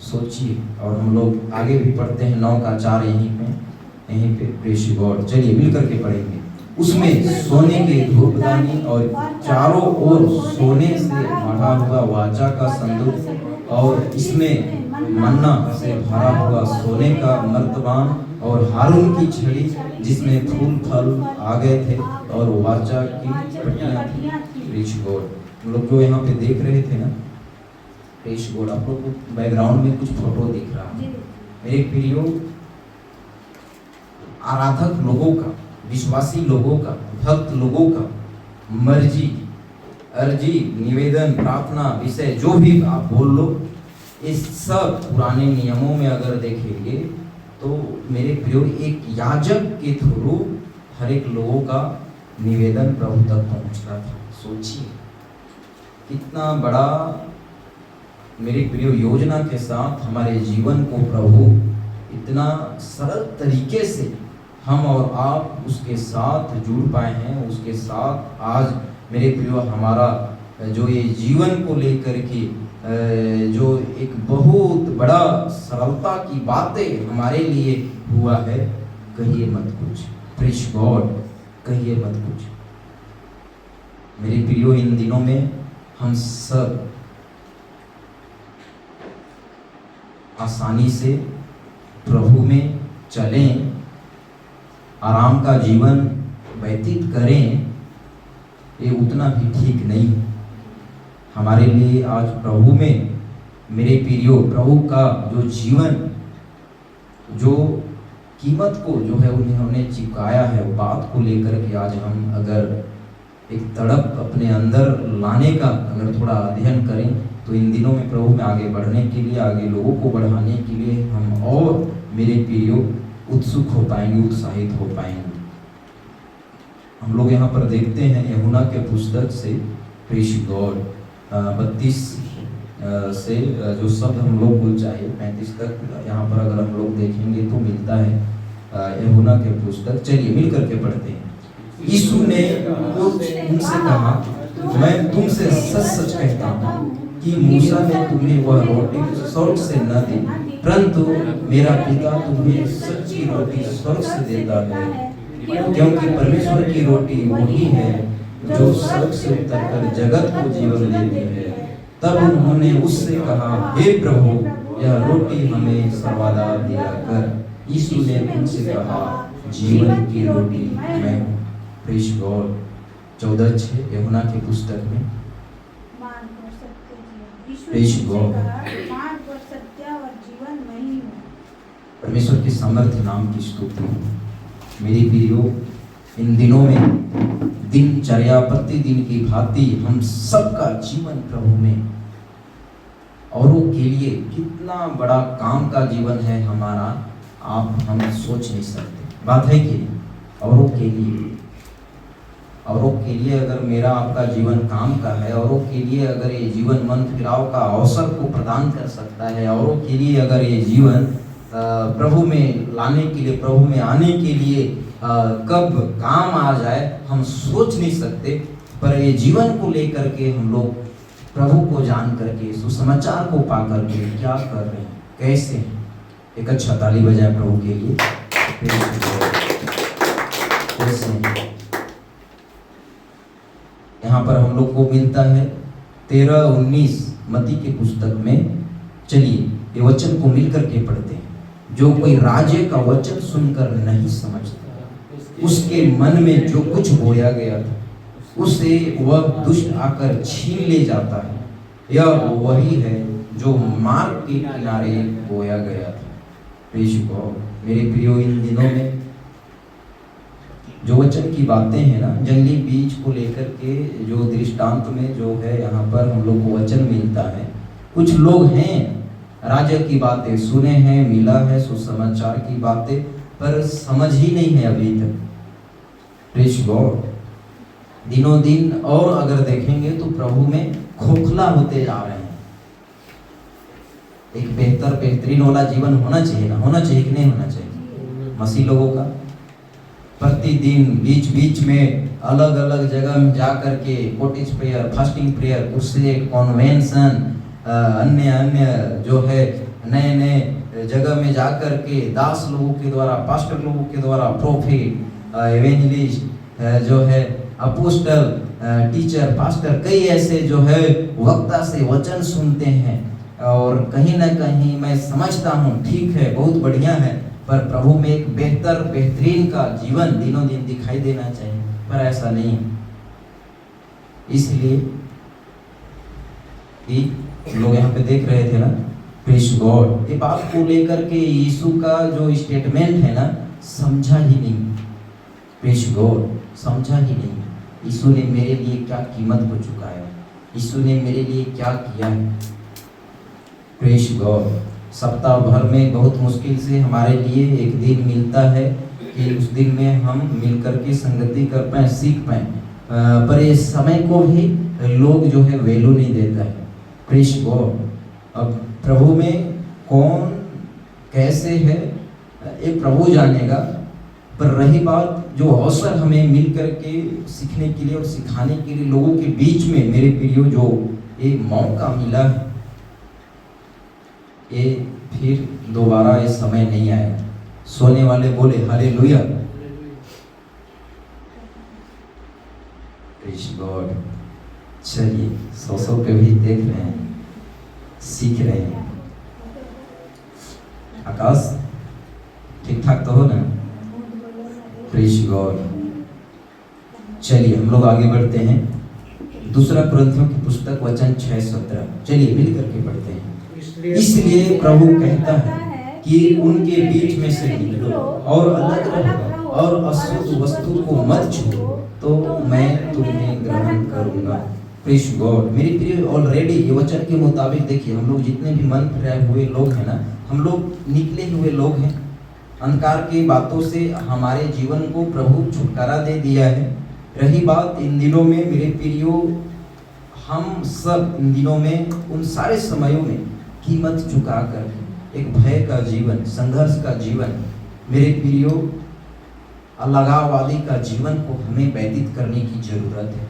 [SPEAKER 1] सोचिए, और हम लोग आगे भी पढ़ते हैं 9:4 यहीं पे प्रेस गॉड। चलिए मिलकर के पढ़ेंगे। उसमें सोने के धूपदानी और चारों ओर सोने से मढ़ा हुआ वाचा का संदूक, और इसमें मन्ना से भरा हुआ सोने का मर्तबान, और हारून की छड़ी जिसमें फूल फल आ गए थे, और वाचा की पट्टियां थी। Press God. हम लोग जो यहाँ पे देख रहे थे ना, प्रेस गॉड, आप लोग को बैकग्राउंड में कुछ फोटो दिख रहा है। मेरे प्रियो, आराधक लोगों का, विश्वासी लोगों का, भक्त लोगों का मर्जी, अर्जी, निवेदन, प्रार्थना, विषय जो भी आप बोल लो, इस सब पुराने नियमों में अगर देखेंगे तो मेरे प्रियो एक याजक के थ्रू हर एक लोगों का निवेदन प्रभु तक पहुंचता था। सोचिए कितना बड़ा मेरे प्रियो योजना के साथ हमारे जीवन को प्रभु इतना सरल तरीके से हम और आप उसके साथ जुड़ पाए हैं। उसके साथ आज मेरे प्रियो हमारा जो ये जीवन को लेकर के जो एक बहुत बड़ा सरलता की बातें हमारे लिए हुआ है, कहिए मत कुछ। प्रेज गॉड, कहिए मत कुछ। मेरे प्रियो, इन दिनों में हम सब आसानी से प्रभु में चलें, आराम का जीवन व्यतीत करें, ये उतना भी ठीक नहीं। हमारे लिए आज प्रभु में मेरे प्रियो, प्रभु का जो जीवन, जो कीमत को जो है उन्होंने चिपकाया है, वो बात को लेकर के आज हम अगर एक तड़प अपने अंदर लाने का अगर थोड़ा अध्ययन करें तो इन दिनों में प्रभु में आगे बढ़ने के लिए, आगे लोगों को बढ़ाने के लिए हम और मेरे प्रियो उत्सुक हो पाएंगे, उत्साहित हो पाएंगे। हम लोग यहाँ पर देखते हैं यूहन्ना के पुस्तक से प्रेज गॉड 32 से जो शब्द हम लोग को चाहिए 35 तक यहाँ पर अगर हम लोग देखेंगे तो मिलता है यूहन्ना के पुस्तक। चलिए मिल करके पढ़ते हैं। यीशु ने उनसे कहा, मैं तुमसे सच सच कहता हूँ कि मूसा ने तुम्हें वह रोटी स्वर्ग से न दी, परंतु मेरा पिता तुम्हें सच्ची रोटी स्वर्ग से देता है। क्योंकि परमेश्वर की रोटी वही है जो स्वर्ग से उतरकर जगत को जीवन देती है। तब उन्होंने उससे कहा, हे प्रभु, यह रोटी हमें सर्वदा दिया कर। यीशु ने उनसे कहा, जीवन की रोटी मैं हूँ। Praise God. 14:6 यूहन्ना की पुस्तक में। Praise God. परमेश्वर के सामर्थ्य नाम की स्तुति हो। मेरी प्रियो, इन दिनों में दिनचर्या प्रतिदिन की भांति हम सबका जीवन प्रभु में, औरों के लिए कितना बड़ा काम का जीवन है हमारा, आप हम सोच नहीं सकते। बात है कि औरों के लिए अगर मेरा आपका जीवन काम का है, औरों के लिए अगर ये जीवन मन फिराव का अवसर को प्रदान कर सकता है, औरों के लिए अगर ये जीवन प्रभु में लाने के लिए, प्रभु में आने के लिए कब काम आ जाए हम सोच नहीं सकते। पर ये जीवन को लेकर के हम लोग प्रभु को जान करके, सुसमाचार को पा करके क्या कर रहे हैं, कैसे हैं। एक अच्छा ताली बजाए प्रभु के लिए। कैसे हैं। यहाँ पर हम लोग को मिलता है 13-19 मत्ती के पुस्तक में। चलिए ये वचन को मिलकर के पढ़ते हैं। जो कोई राज्य का वचन सुनकर नहीं समझता, उसके मन में जो कुछ बोया गया था उसे वह दुष्ट आकर छीन ले जाता है। यह वही है जो मार्ग के किनारे बोया गया था। Praise God. मेरे प्रियो, इन दिनों में जो वचन की बातें हैं ना, जंगली बीज को लेकर के जो दृष्टांत में जो है यहाँ पर हम लोग को वचन मिलता है। कुछ लोग हैं राज्य की बातें सुने हैं, मिला है सुसमाचार की बातें, पर समझ ही नहीं है अभी तक। Praise God. दिनों दिन और अगर देखेंगे तो प्रभु में खोखला होते जा रहे हैं। एक बेहतरीन वाला जीवन होना चाहिए ना, होना चाहिए कि नहीं होना चाहिए मसीह लोगों का। प्रतिदिन बीच बीच में अलग अलग जगह में जा करके cottage prayer, fasting prayer, crusade, convention, अन्य अन्य जो है नए नए जगह में जा करके दास लोगों के द्वारा, पास्टर लोगों के द्वारा, प्रोफेट, एवेंजलिस्ट, जो है अपोस्टल, टीचर, पास्टर, कई ऐसे जो है वक्ता से वचन सुनते हैं। और कहीं ना कहीं मैं समझता हूँ ठीक है, बहुत बढ़िया है, पर प्रभु में एक बेहतरीन का जीवन दिनों दिन दिखाई देना चाहिए, पर ऐसा नहीं। इसलिए कि लोग यहाँ पे देख रहे थे ना, प्रेज़ गॉड, ये बात को लेकर के यीशु का जो स्टेटमेंट है ना, समझा ही नहीं। प्रेज़ गॉड, समझा ही नहीं। यीशु ने मेरे लिए क्या कीमत को चुकाया, यीशु ने मेरे लिए क्या किया है। प्रेज़ गॉड, सप्ताह भर में बहुत मुश्किल से हमारे लिए एक दिन मिलता है कि उस दिन में हम मिलकर के संगति कर पाए, सीख पाए, पर ये समय को भी लोग जो है वैल्यू नहीं देता है। प्रेज़ गॉड, अब प्रभु में कौन कैसे है ये प्रभु जानेगा, पर रही बात जो अवसर हमें मिल करके सीखने के लिए और सिखाने के लिए लोगों के बीच में, मेरे प्रियो, जो एक मौका मिला है, ये फिर दोबारा ये समय नहीं आएगा। सोने वाले बोले हालेलुया। Praise God. चलिए, सौ पे भी देख रहे हैं, सीख रहे हैं। आकाश ठीक ठाक तो हो ना? Praise God. चलिए हम लोग आगे बढ़ते हैं। दूसरा कुरिन्थियों की पुस्तक वचन 6:17, चलिए मिल करके पढ़ते हैं। इसलिए प्रभु कहता है कि उनके बीच में से निकलो और अलग रहो और अशुद्ध वस्तु को मत छुओ, तो मैं तुम्हें ग्रहण करूंगा। Praise God. मेरे प्रिय, ऑलरेडी ये वचन के मुताबिक देखिए, हम लोग जितने भी मन फिराए हुए लोग हैं ना, हम लोग निकले हुए लोग हैं। अंधकार की बातों से हमारे जीवन को प्रभु छुटकारा दे दिया है। रही बात इन दिनों में, मेरे प्रियो, हम सब इन दिनों में, उन सारे समयों में कीमत चुका कर एक भय का जीवन, संघर्ष का जीवन, मेरे प्रियो, अलगाववादी का जीवन को हमें व्यतीत करने की जरूरत है।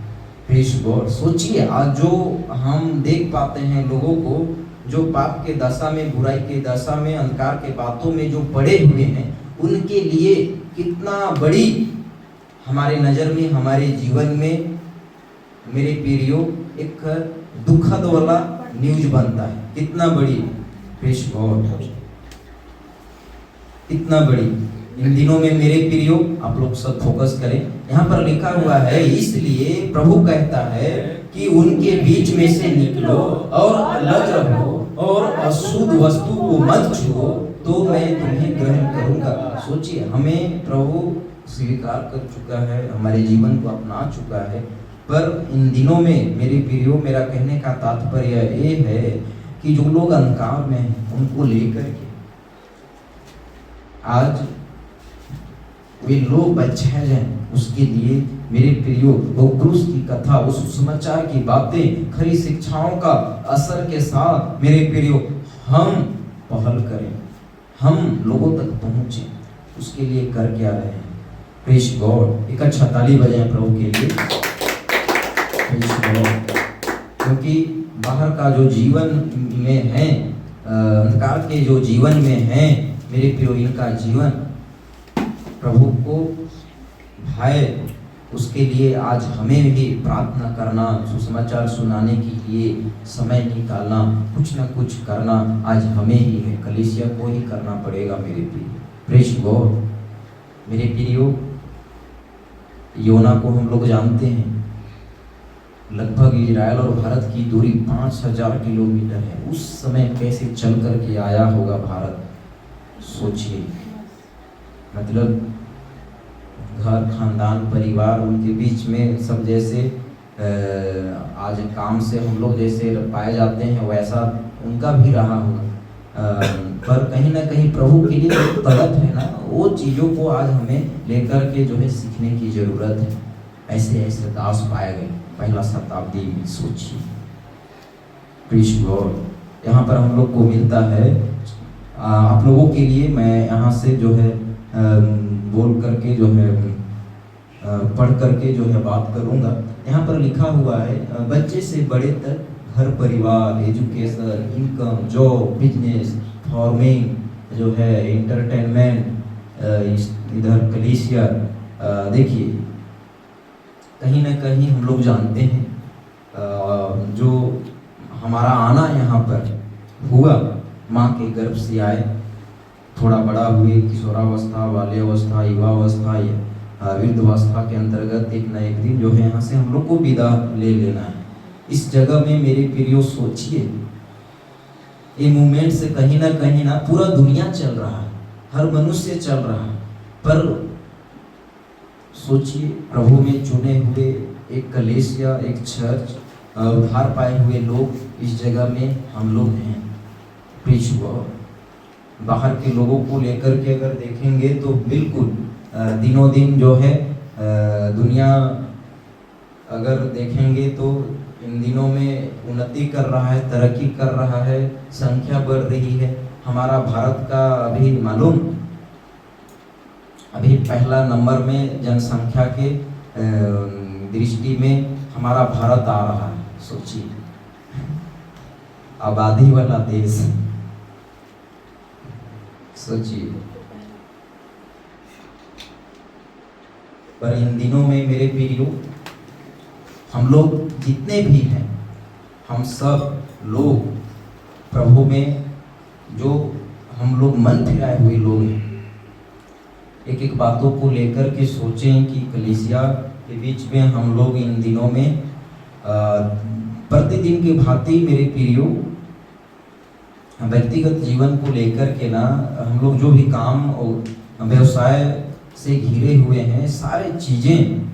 [SPEAKER 1] Praise God. सोचिए, आज जो हम देख पाते हैं लोगों को, जो पाप के दशा में, बुराई के दशा में, अंधकार के बातों में जो पड़े हुए हैं, उनके लिए कितना बड़ी हमारे नज़र में, हमारे जीवन में, मेरे प्रियो, एक दुखद वाला न्यूज बनता है। कितना बड़ी, प्रेज़ गॉड, कितना बड़ी इन दिनों में, मेरे प्रियो, आप लोग सब फोकस करें। यहाँ पर लिखा हुआ है, इसलिए प्रभु कहता है कि उनके बीच में से निकलो और अलग रहो और अशुद्ध वस्तु को मत छुओ, तो मैं तुम्हें ग्रहण करूंगा। सोचिए, हमें प्रभु स्वीकार कर चुका है, हमारे जीवन को अपना चुका है, पर इन दिनों में मेरे प्रियो, मेरा कहने का तात्पर्य ये है कि जो लोग अंधकार में हैं, उनको लेकर के आज वे लोग बचाए जाएं, उसके लिए मेरे प्रियो, वो क्रूस की कथा, उस समाचार की बातें, खरी शिक्षाओं का असर के साथ, मेरे प्रियो, हम पहल करें, हम लोगों तक पहुंचे, उसके लिए कर क्या रहे हैं। Praise God. एक अच्छा ताली बजाएं प्रभु के लिए। Praise God. क्योंकि बाहर का जो जीवन में है, अंधकार के जो जीवन में है, मेरे प्रियो, इनका जीवन प्रभु को भाए, उसके लिए आज हमें भी प्रार्थना करना, सुसमाचार सुनाने के लिए समय निकालना, कुछ ना कुछ करना आज हमें ही है, कलीसिया को ही करना पड़ेगा मेरे प्रिय। Praise God. मेरे प्रियो, योना को हम लोग जानते हैं, लगभग इजराइल और भारत की दूरी 5000 किलोमीटर है। उस समय कैसे चल करके आया होगा भारत, सोचिए। मतलब घर, खानदान, परिवार, उनके बीच में सब जैसे आज काम से हम लोग जैसे पाए जाते हैं, वैसा उनका भी रहा होगा। पर कहीं ना कहीं प्रभु के लिए जो तड़प है ना, वो चीज़ों को आज हमें लेकर के जो है सीखने की ज़रूरत है। ऐसे ऐसे दास पाए गए पहला शताब्दी में। सोचिए, प्रेज़ गॉड। यहाँ पर हम लोग को मिलता है। आप लोगों के लिए मैं यहाँ से जो है बोल करके जो है पढ़ करके जो है बात करूँगा। यहाँ पर लिखा हुआ है, बच्चे से बड़े तक घर परिवार, education, income, job, business, farming जो है, एंटरटेनमेंट, इधर कलीसिया। देखिए, कहीं ना कहीं हम लोग जानते हैं जो हमारा आना यहाँ पर हुआ, माँ के गर्भ से आए, थोड़ा बड़ा हुए, किशोरावस्था, बाल्यावस्था, युवावस्था, वृद्धावस्था के अंतर्गत एक न एक दिन जो है यहाँ से हम लोग को विदा ले लेना है। इस जगह में मेरे प्रियो सोचिए, ये मूवमेंट से कहीं ना पूरा दुनिया चल रहा है, हर मनुष्य चल रहा है, पर सोचिए प्रभु में चुने हुए एक कलीसिया, एक चर्च, उद्धार पाए हुए लोग इस जगह में हम लोग हैं। Preach God. बाहर के लोगों को लेकर के अगर देखेंगे तो बिल्कुल दिनों दिन जो है दुनिया अगर देखेंगे तो इन दिनों में उन्नति कर रहा है, तरक्की कर रहा है, संख्या बढ़ रही है। हमारा भारत का अभी मालूम, अभी पहला नंबर में जनसंख्या के दृष्टि में हमारा भारत आ रहा है। सोचिए, आबादी वाला देश। सोचिए, पर इन दिनों में मेरे प्रियो, हम लोग जितने भी हैं, हम सब लोग प्रभु में जो हम लोग मन फिराए हुए लोग हैं, एक एक बातों को लेकर के सोचें कि कलीसिया के बीच में हम लोग इन दिनों में प्रतिदिन की भांति मेरे प्रियो व्यक्तिगत जीवन को लेकर के ना हम लोग जो भी काम और व्यवसाय से घिरे हुए हैं, सारे चीज़ें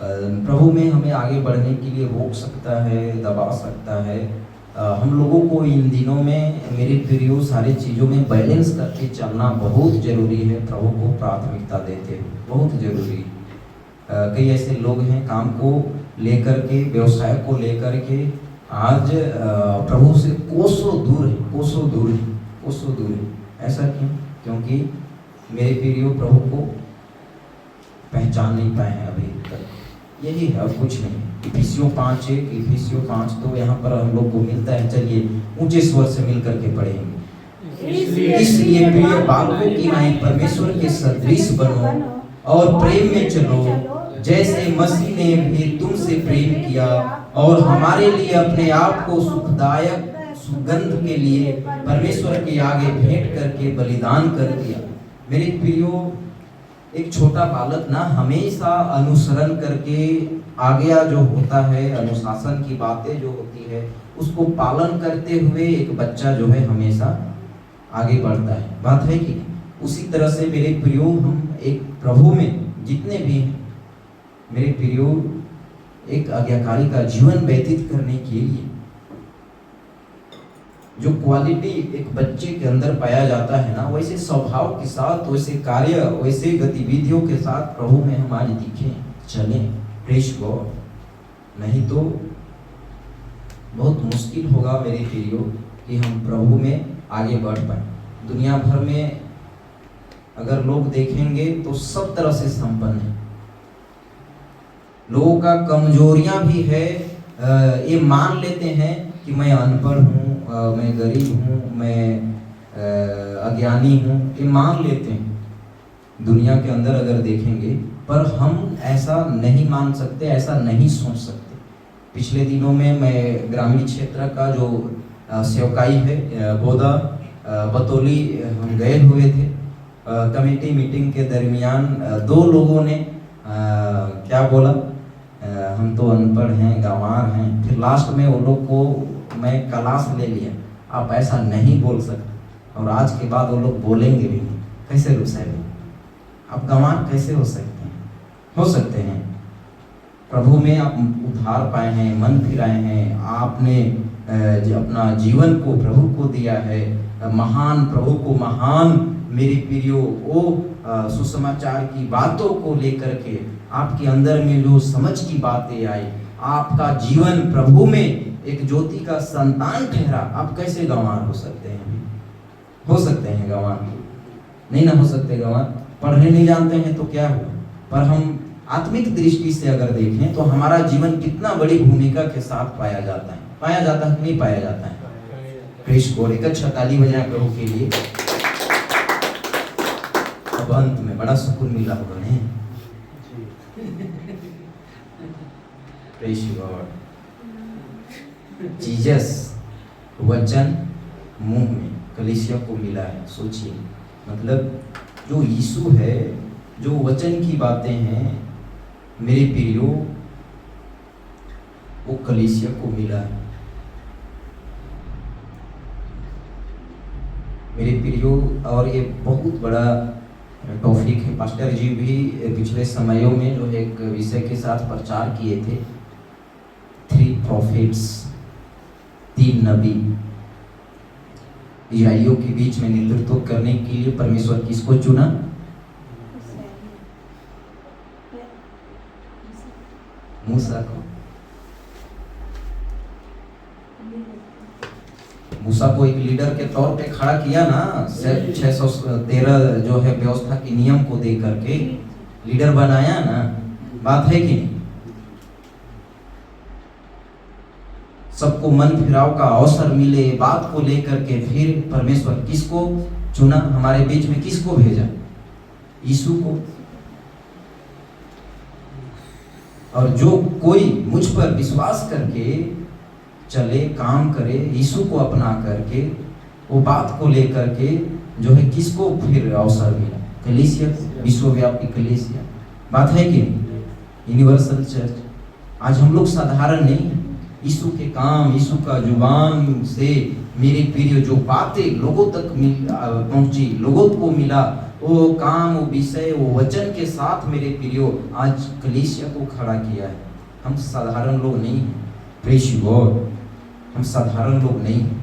[SPEAKER 1] प्रभु में हमें आगे बढ़ने के लिए रोक सकता है, दबा सकता है। हम लोगों को इन दिनों में मेरे प्रियो सारी चीज़ों में बैलेंस करके चलना बहुत ज़रूरी है। प्रभु को प्राथमिकता देते हुए बहुत ज़रूरी। कई ऐसे लोग हैं काम को लेकर के, व्यवसाय को लेकर के आज प्रभु से कोसों दूर है, कोसों दूर है, कोसों दूर है। ऐसा क्यों? क्योंकि मेरे प्रियो प्रभु को पहचान नहीं पाए हैं अभी तक। यही है और कुछ नहीं। इफिसियों 5:1, इफिसियों 5 तो यहाँ पर हम लोग को मिलता है। चलिए ऊंचे स्वर से मिल करके पढ़ेंगे। इसलिए प्रिय बालकों की नाई परमेश्वर के सदृश बनो और प्रेम में चलो, जैसे मसीह ने भी तुमसे प्रेम किया और हमारे लिए अपने आप को सुखदायक सुगंध के लिए परमेश्वर के आगे भेंट करके बलिदान कर दिया। मेरे प्रियो, एक छोटा बालक ना हमेशा अनुसरण करके आज्ञा जो होता है, अनुशासन की बातें जो होती है, उसको पालन करते हुए एक बच्चा जो है हमेशा आगे बढ़ता है। बात है कि उसी तरह से मेरे प्रियो, हम एक प्रभु में जितने भी हैं मेरे प्रियो, एक आज्ञाकारी का जीवन व्यतीत करने के लिए जो क्वालिटी एक बच्चे के अंदर पाया जाता है ना, वैसे स्वभाव के साथ, वैसे कार्य, वैसे गतिविधियों के साथ प्रभु में हम आज दिखें, चलें। Praise God. नहीं तो बहुत मुश्किल होगा मेरे प्रियो कि हम प्रभु में आगे बढ़ पाए। दुनिया भर में अगर लोग देखेंगे तो सब तरह से संपन्न है। लोगों का कमजोरियां भी है, ये मान लेते हैं कि मैं अनपढ़ हूँ, मैं गरीब हूँ, मैं अज्ञानी हूँ, ये मान लेते हैं दुनिया के अंदर अगर देखेंगे। पर हम ऐसा नहीं मान सकते, ऐसा नहीं सोच सकते। पिछले दिनों में मैं ग्रामीण क्षेत्र का जो सेवकाई है बोदा बतौली, हम गए हुए थे। कमेटी मीटिंग के दरमियान दो लोगों ने क्या बोला, हम तो अनपढ़ हैं, गंवार हैं। फिर लास्ट में वो लोग को मैं क्लास ले लिया, आप ऐसा नहीं बोल सकते। और आज के बाद वो लोग बोलेंगे भी नहीं। कैसे लोग साहब, आप गंवार कैसे हो सकते हैं? हो सकते हैं। प्रभु में आप उद्धार पाए हैं, मन फिराए हैं, आपने अपना जीवन को प्रभु को दिया है। महान प्रभु को, महान मेरे प्रियो वो सुसमाचार की बातों को लेकर के आपके अंदर में जो समझ की बातें आई, आपका जीवन प्रभु में एक ज्योति का संतान ठहरा, आप कैसे गंवार हो सकते हैं? हो सकते हैं गंवार? नहीं ना हो सकते गंवार। पढ़ने नहीं जानते हैं तो क्या हुआ, पर हम आत्मिक दृष्टि से अगर देखें तो हमारा जीवन कितना बड़ी भूमिका के साथ पाया जाता है कि नहीं पाया जाता है? Praise God. एक अच्छा ताली बजाएं प्रभु के लिए। अब अंत में बड़ा सुकून मिला होगा नहीं? Praise God. जीसस वचन मुंह में कलीसिया को मिला है। सोचिए, मतलब जो यीशु है, जो वचन की बातें हैं मेरे प्रियो, वो कलीसिया को मिला है। मेरे प्रियो, और ये बहुत बड़ा टॉपिक है। पास्टर जी भी पिछले समयों में जो एक विषय के साथ प्रचार किए थे, 3 प्रॉफिट्स, 3 नबी। इस्राएलियों के बीच में नेतृत्व करने के लिए परमेश्वर किसको चुना? मूसा को। मूसा को एक लीडर के तौर पे खड़ा किया ना, 613 जो है व्यवस्था के नियम को दे करके लीडर बनाया ना। बात है कि नहीं? सबको मन फिराव का अवसर मिले, बात को लेकर के फिर परमेश्वर किसको चुना? हमारे बीच में किसको भेजा? यीशु को। और जो कोई मुझ पर विश्वास करके चले, काम करे, यीशु को अपना करके, वो बात को लेकर के जो है किसको फिर अवसर मिला? कलीसिया, विश्वव्यापी कलीसिया। बात है कि नहीं? Universal church. आज हम लोग साधारण नहीं है। यीशु के काम, यीशु का जुबान से मेरे प्रिय जो बातें लोगों तक पहुंची, लोगों को मिला, वो काम, वो विषय, वो वचन के साथ मेरे प्रियो आज कलीसिया को खड़ा किया है। हम साधारण लोग नहीं हैं। Praise God. हम साधारण लोग नहीं हैं।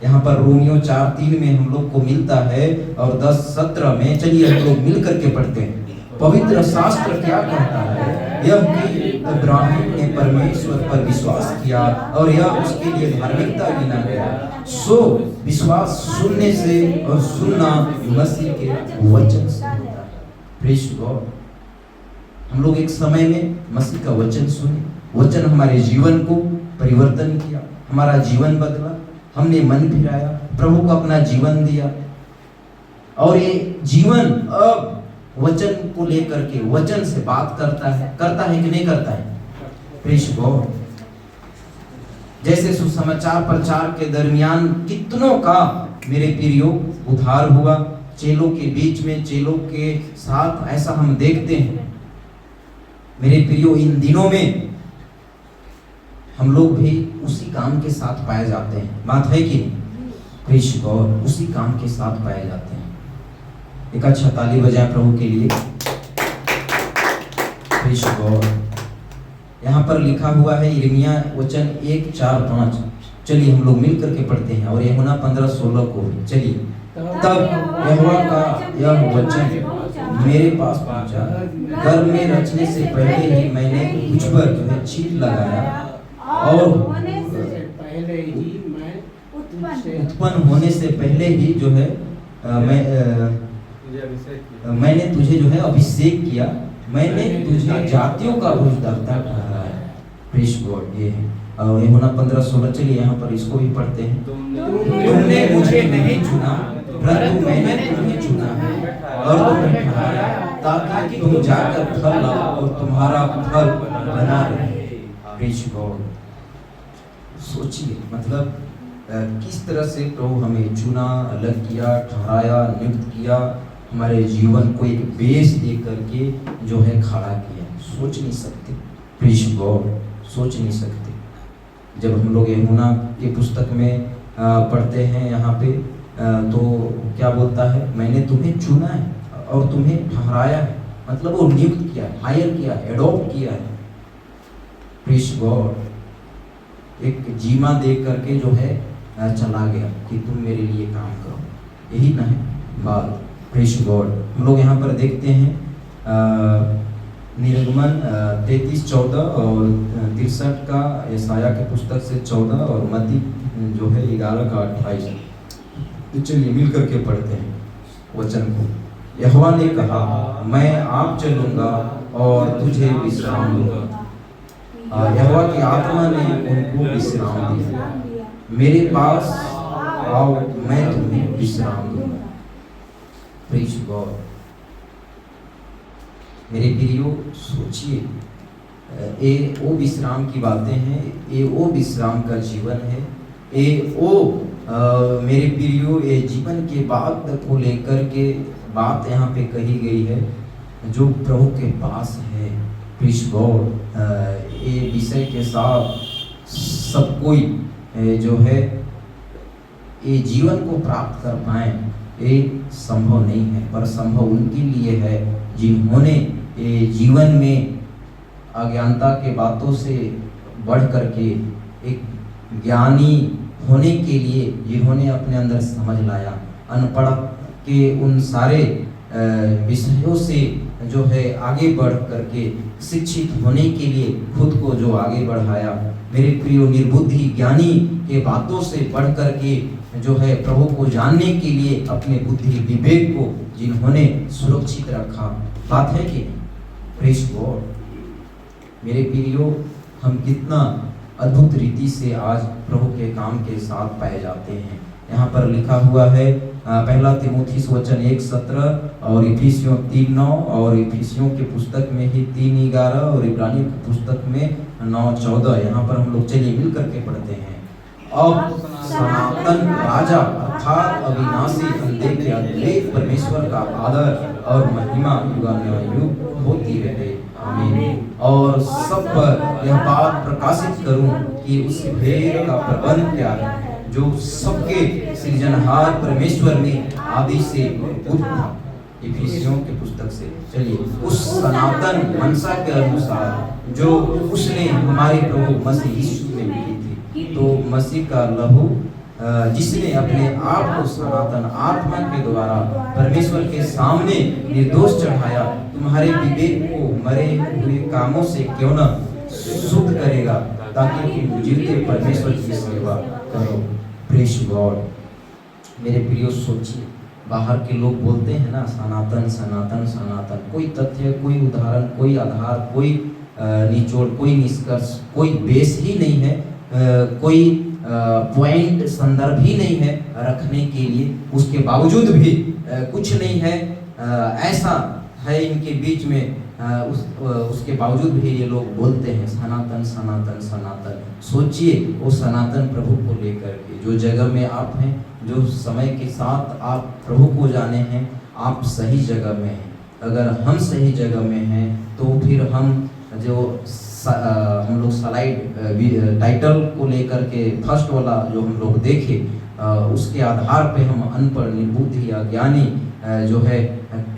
[SPEAKER 1] यहाँ पर रोमियो 4:3 में हम लोग को मिलता है, और 10:17 में चलिए हम लोग मिल करके पढ़ते हैं। पवित्र शास्त्र क्या कहता है? यह कि इब्राहिम ने परमेश्वर पर विश्वास किया और यह उसके लिए धार्मिकता गिना गया। सो विश्वास सुनने से, और सुनना मसीह के वचन से होता है। Praise God. हम लोग एक समय में मसीह का वचन सुने, वचन हमारे जीवन को परिवर्तन किया, हमारा जीवन बदला, हमने मन फिराया, प्रभु को अपना जीवन दिया, और ये जीवन अब वचन को लेकर के वचन से बात करता है कि नहीं करता है? Praise God. जैसे सुसमाचार प्रचार के दरमियान कितनों का मेरे प्रियो उद्धार हुआ, चेलों के बीच में, चेलों के साथ, ऐसा हम देखते हैं मेरे प्रियो। इन दिनों में हम लोग भी उसी काम के साथ पाए जाते हैं। बात है कि प्रेज़ गॉड, उसी काम के साथ पाए जाते हैं। एक अच्छा ताली बजाएं प्रभु के लिए। Praise God. यहाँ पर लिखा हुआ है यिर्मयाह वचन 1:4-5। चलिए हम लोग मिल करके पढ़ते हैं, और यूहन्ना 15:16 को भी। चलिए। तब यहोवा का यह वचन मेरे पास पहुंचा, गर्भ में रचने से पहले ही मैंने तुझ पर जो है छींट लगाया, और उत्पन्न होने से पहले ही जो है मैंने तुझे जो है अभिषेक किया, मैंने तुझे जातियों का भोजदाता ठहराया। Praise God. ये है, और यूहन्ना 15:16। चलिए यहाँ पर इसको भी पढ़ते हैं। तुमने मुझे नहीं चुना, परंतु मैंने तुम्हें चुना है और तुम्हें ठहराया, ताकि तुम जाकर फल लाओ और तुम्हारा फल बना रहे। Praise God. सोचिए, मतलब किस तरह से प्रभु हमें चुना, अलग किया, ठहराया, नियुक्त किया, हमारे जीवन को एक बेस दे करके जो है खड़ा किया। सोच नहीं सकते। Praise God. सोच नहीं सकते। जब हम लोग यूहन्ना की पुस्तक में पढ़ते हैं यहाँ पे, तो क्या बोलता है? मैंने तुम्हें चुना है और तुम्हें ठहराया है, मतलब वो नियुक्त किया है, हायर किया है, एडॉप्ट किया है। Praise God. एक जीमा दे करके जो है चला गया कि तुम मेरे लिए काम करो। यही ना है बात? Praise God. हम लोग यहाँ पर देखते हैं निर्गमन 33:14 और 63 का, यशायाह के पुस्तक से 14 और मत्ती जो है 11 का 28। तो चलिए मिल करके पढ़ते हैं वचन को। यहोवा ने कहा, मैं आप चलूंगा और तुझे विश्राम दूंगा। यहोवा की आत्मा ने उनको विश्राम दिया। मेरे पास आओ, मैं तुम्हें विश्राम दूंगा। Praise God. मेरे प्रियो, सोचिए, ये वो विश्राम की बातें हैं, ये वो विश्राम का जीवन है, ये वो मेरे प्रियो, ये जीवन के बात को लेकर के बात यहाँ पे कही गई है जो प्रभु के पास है। Praise God. ये विषय के साथ सब कोई जो है ये जीवन को प्राप्त कर पाए, ये संभव नहीं है, पर संभव उनके लिए है जिन्होंने ये जीवन में अज्ञानता के बातों से बढ़ करके एक ज्ञानी होने के लिए, जिन्होंने अपने अंदर समझ लाया, अनपढ़ के उन सारे विषयों से जो है आगे बढ़ करके शिक्षित होने के लिए खुद को जो आगे बढ़ाया। मेरे प्रियो, निर्बुद्धि ज्ञानी के बातों से बढ़ करके जो है प्रभु को जानने के लिए अपने बुद्धि विवेक को जिन्होंने सुरक्षित रखा। बात है कि प्रेज गॉड। मेरे प्रियो, हम कितना अद्भुत रीति से आज प्रभु के काम के साथ पाए जाते हैं। यहाँ पर लिखा हुआ है पहला तीमुथियुस वचन 1:17 और इफिसियों 3:9 और इफिसियों के पुस्तक में ही 3:11 और इब्रानियों की पुस्तक में 9:14। यहाँ पर हम लोग चलिए मिल करके पढ़ते हैं। अब सनातन राजा अर्थात अविनाशी अनदेखे अद्वैत परमेश्वर का आदर और महिमा युगानुयुग होती रहे। आमीन। और सब पर यह बात प्रकाशित करूं कि उस भेद का प्रबंध क्या है जो सबके सृजनहार परमेश्वर ने आदि से उठ था। इफिसियों के पुस्तक से चलिए, उस सनातन मनसा के अनुसार जो उसने हमारे प्रभु मसीह यीशु में मिली थी। तो मसीह का लहू जिसने अपने आप को सनातन आत्मा के द्वारा परमेश्वर के सामने निर्दोष चढ़ाया, तुम्हारे विवेक को मरे हुए कामों से क्यों न शुद्ध करेगा, ताकि तुम जीते परमेश्वर की सेवा करो। Praise God. मेरे प्रियो, सोचिए, बाहर के लोग बोलते हैं ना सनातन सनातन सनातन, कोई तथ्य, कोई उदाहरण, कोई आधार, कोई निचोड़, कोई निष्कर्ष, कोई बेस ही नहीं है, कोई पॉइंट संदर्भ ही नहीं है रखने के लिए। उसके बावजूद भी कुछ नहीं है, ऐसा है इनके बीच में, उसके बावजूद भी ये लोग बोलते हैं सनातन सनातन सनातन। सोचिए, वो सनातन प्रभु को लेकर के जो जगह में आप हैं, जो समय के साथ आप प्रभु को जाने हैं, आप सही जगह में हैं। अगर हम सही जगह में हैं तो फिर हम जो हम लोग स्लाइड टाइटल को लेकर के फर्स्ट वाला जो हम लोग देखे, उसके आधार पे हम अनपढ़, निर्बुद्धि, अज्ञानी जो है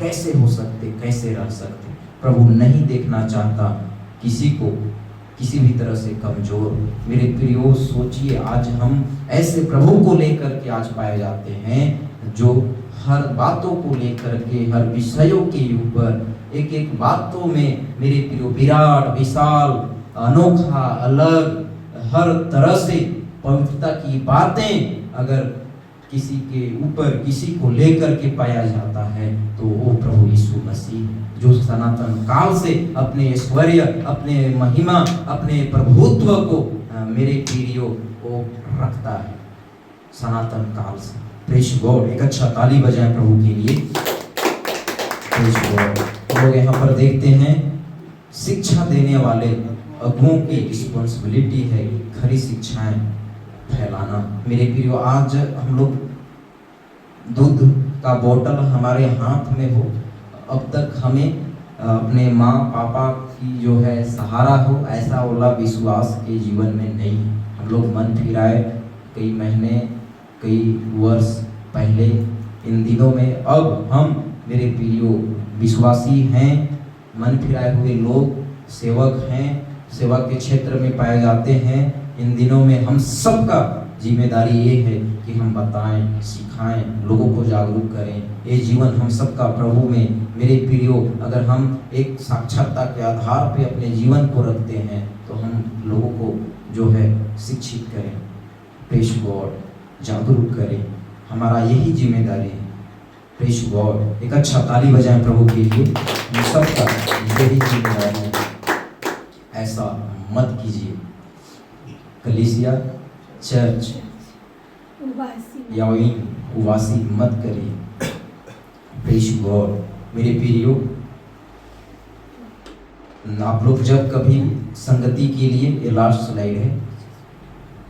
[SPEAKER 1] कैसे हो सकते, कैसे रह सकते। प्रभु नहीं देखना चाहता किसी को किसी भी तरह से कमजोर। मेरे प्रियो, सोचिए, आज हम ऐसे प्रभु को लेकर के आज पाए जाते हैं जो हर बातों को लेकर के, हर विषयों के ऊपर, एक एक बातों में मेरे प्रियो विराट, विशाल, अनोखा, अलग, हर तरह से पवित्रता की बातें अगर किसी के ऊपर, किसी को लेकर के पाया जाता है तो वो प्रभु यीशु मसीह, जो सनातन काल से अपने ऐश्वर्य, अपने महिमा, अपने प्रभुत्व को मेरे प्रियो को रखता है सनातन काल से। Praise God. एक अच्छा ताली बजाएं प्रभु के लिए। Praise God. लोग यहाँ पर देखते हैं, शिक्षा देने वाले अगुओं की रिस्पॉन्सिबिलिटी है खरी शिक्षाएं फैलाना। मेरे प्रियो, आज हम लोग दूध का बोतल हमारे हाथ में हो, अब तक हमें अपने माँ पापा की जो है सहारा हो, ऐसा वाला विश्वास के जीवन में नहीं है। हम लोग मन फिराए कई महीने, कई वर्ष पहले, इन दिनों में अब हम मेरे प्रियो विश्वासी हैं, मन फिराए हुए लोग, सेवक हैं, सेवा के क्षेत्र में पाए जाते हैं। इन दिनों में हम सबका जिम्मेदारी ये है कि हम बताएं, सिखाएं, लोगों को जागरूक करें। ये जीवन हम सबका प्रभु में। मेरे प्रियो, अगर हम एक साक्षरता के आधार पे अपने जीवन को रखते हैं तो हम लोगों को जो है शिक्षित करें, प्रेज गॉड, जागरूक करें। हमारा यही जिम्मेदारी है। प्रेज गॉड, एक अच्छा ताली बजाएं प्रभु के लिए। हम सबका यही जिम्मेदारी है। ऐसा मत कीजिए। कलीसिया चर्च या उवासी मत करिए। Praise God. मेरे प्रियो, आप लोग जब कभी संगति के लिए, ये लास्ट स्लाइड है,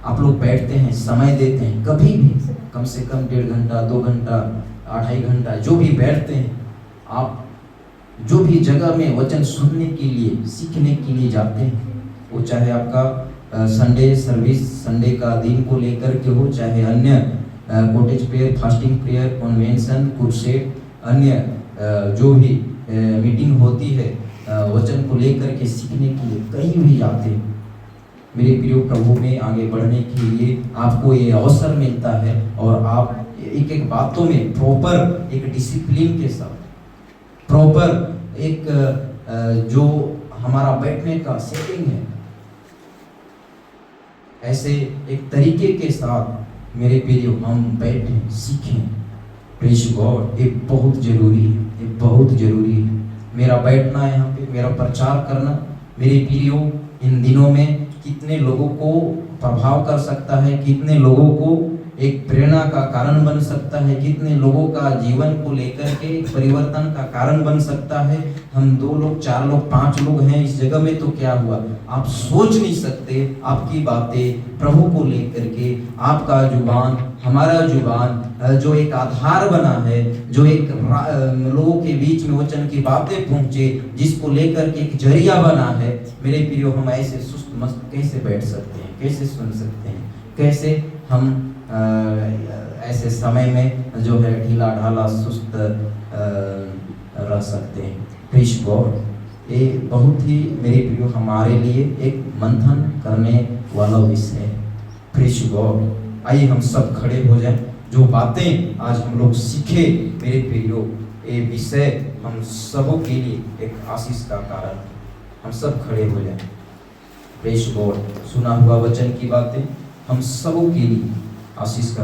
[SPEAKER 1] आप लोग बैठते हैं, समय देते हैं, कभी भी कम से कम 1.5 घंटा, 2 घंटा, 2.5 घंटा, जो भी बैठते हैं, आप जो भी जगह में वचन सुनने के लिए, सीखने के लिए जाते हैं, वो चाहे आपका संडे सर्विस, संडे का दिन को लेकर के हो, चाहे अन्य cottage prayer, fasting prayer, convention, crusade, अन्य जो भी मीटिंग होती है वचन को लेकर के सीखने के लिए, कहीं भी जाते हैं, मेरे प्रिय प्रभु में आगे बढ़ने के लिए आपको ये अवसर मिलता है और आप एक एक बातों में प्रॉपर एक डिसिप्लिन के साथ, प्रॉपर एक जो हमारा बैठने का सेटिंग है, ऐसे एक तरीके के साथ मेरे प्रिय हम बैठें, सीखें। प्रेज गॉड, ये बहुत जरूरी है, ये बहुत जरूरी है। मेरा बैठना यहाँ पे, मेरा प्रचार करना मेरे प्रियो इन दिनों में कितने लोगों को प्रभाव कर सकता है, कितने लोगों को एक प्रेरणा का कारण बन सकता है, कितने लोगों का जीवन को लेकर के परिवर्तन का कारण बन सकता है। हम 2 लोग, 4 लोग, 5 लोग हैं इस जगह में तो क्या हुआ, आप सोच नहीं सकते। आपकी बातें प्रभु को लेकर के, आपका जुबान, हमारा जुबान जो एक आधार बना है, जो एक लोगों के बीच में वचन की बातें पहुंचे, जिसको लेकर के एक जरिया बना है। मेरे प्रियो, हम ऐसे सुस्त मस्त कैसे बैठ सकते हैं, कैसे सुन सकते हैं, कैसे हम ऐसे समय में जो है ढीला ढाला सुस्त रह सकते हैं। प्रेज गॉड, ये बहुत ही मेरे प्रियो हमारे लिए एक मंथन करने वाला विषय है। प्रेज गॉड, आइए हम सब खड़े हो जाएं। जो बातें आज हम लोग सीखे मेरे प्रियो, ये विषय हम सबों के लिए एक आशीष का कारण है। हम सब खड़े हो जाएं। प्रेज गॉड, सुना हुआ वचन की बातें हम सबों के लिए आशीष का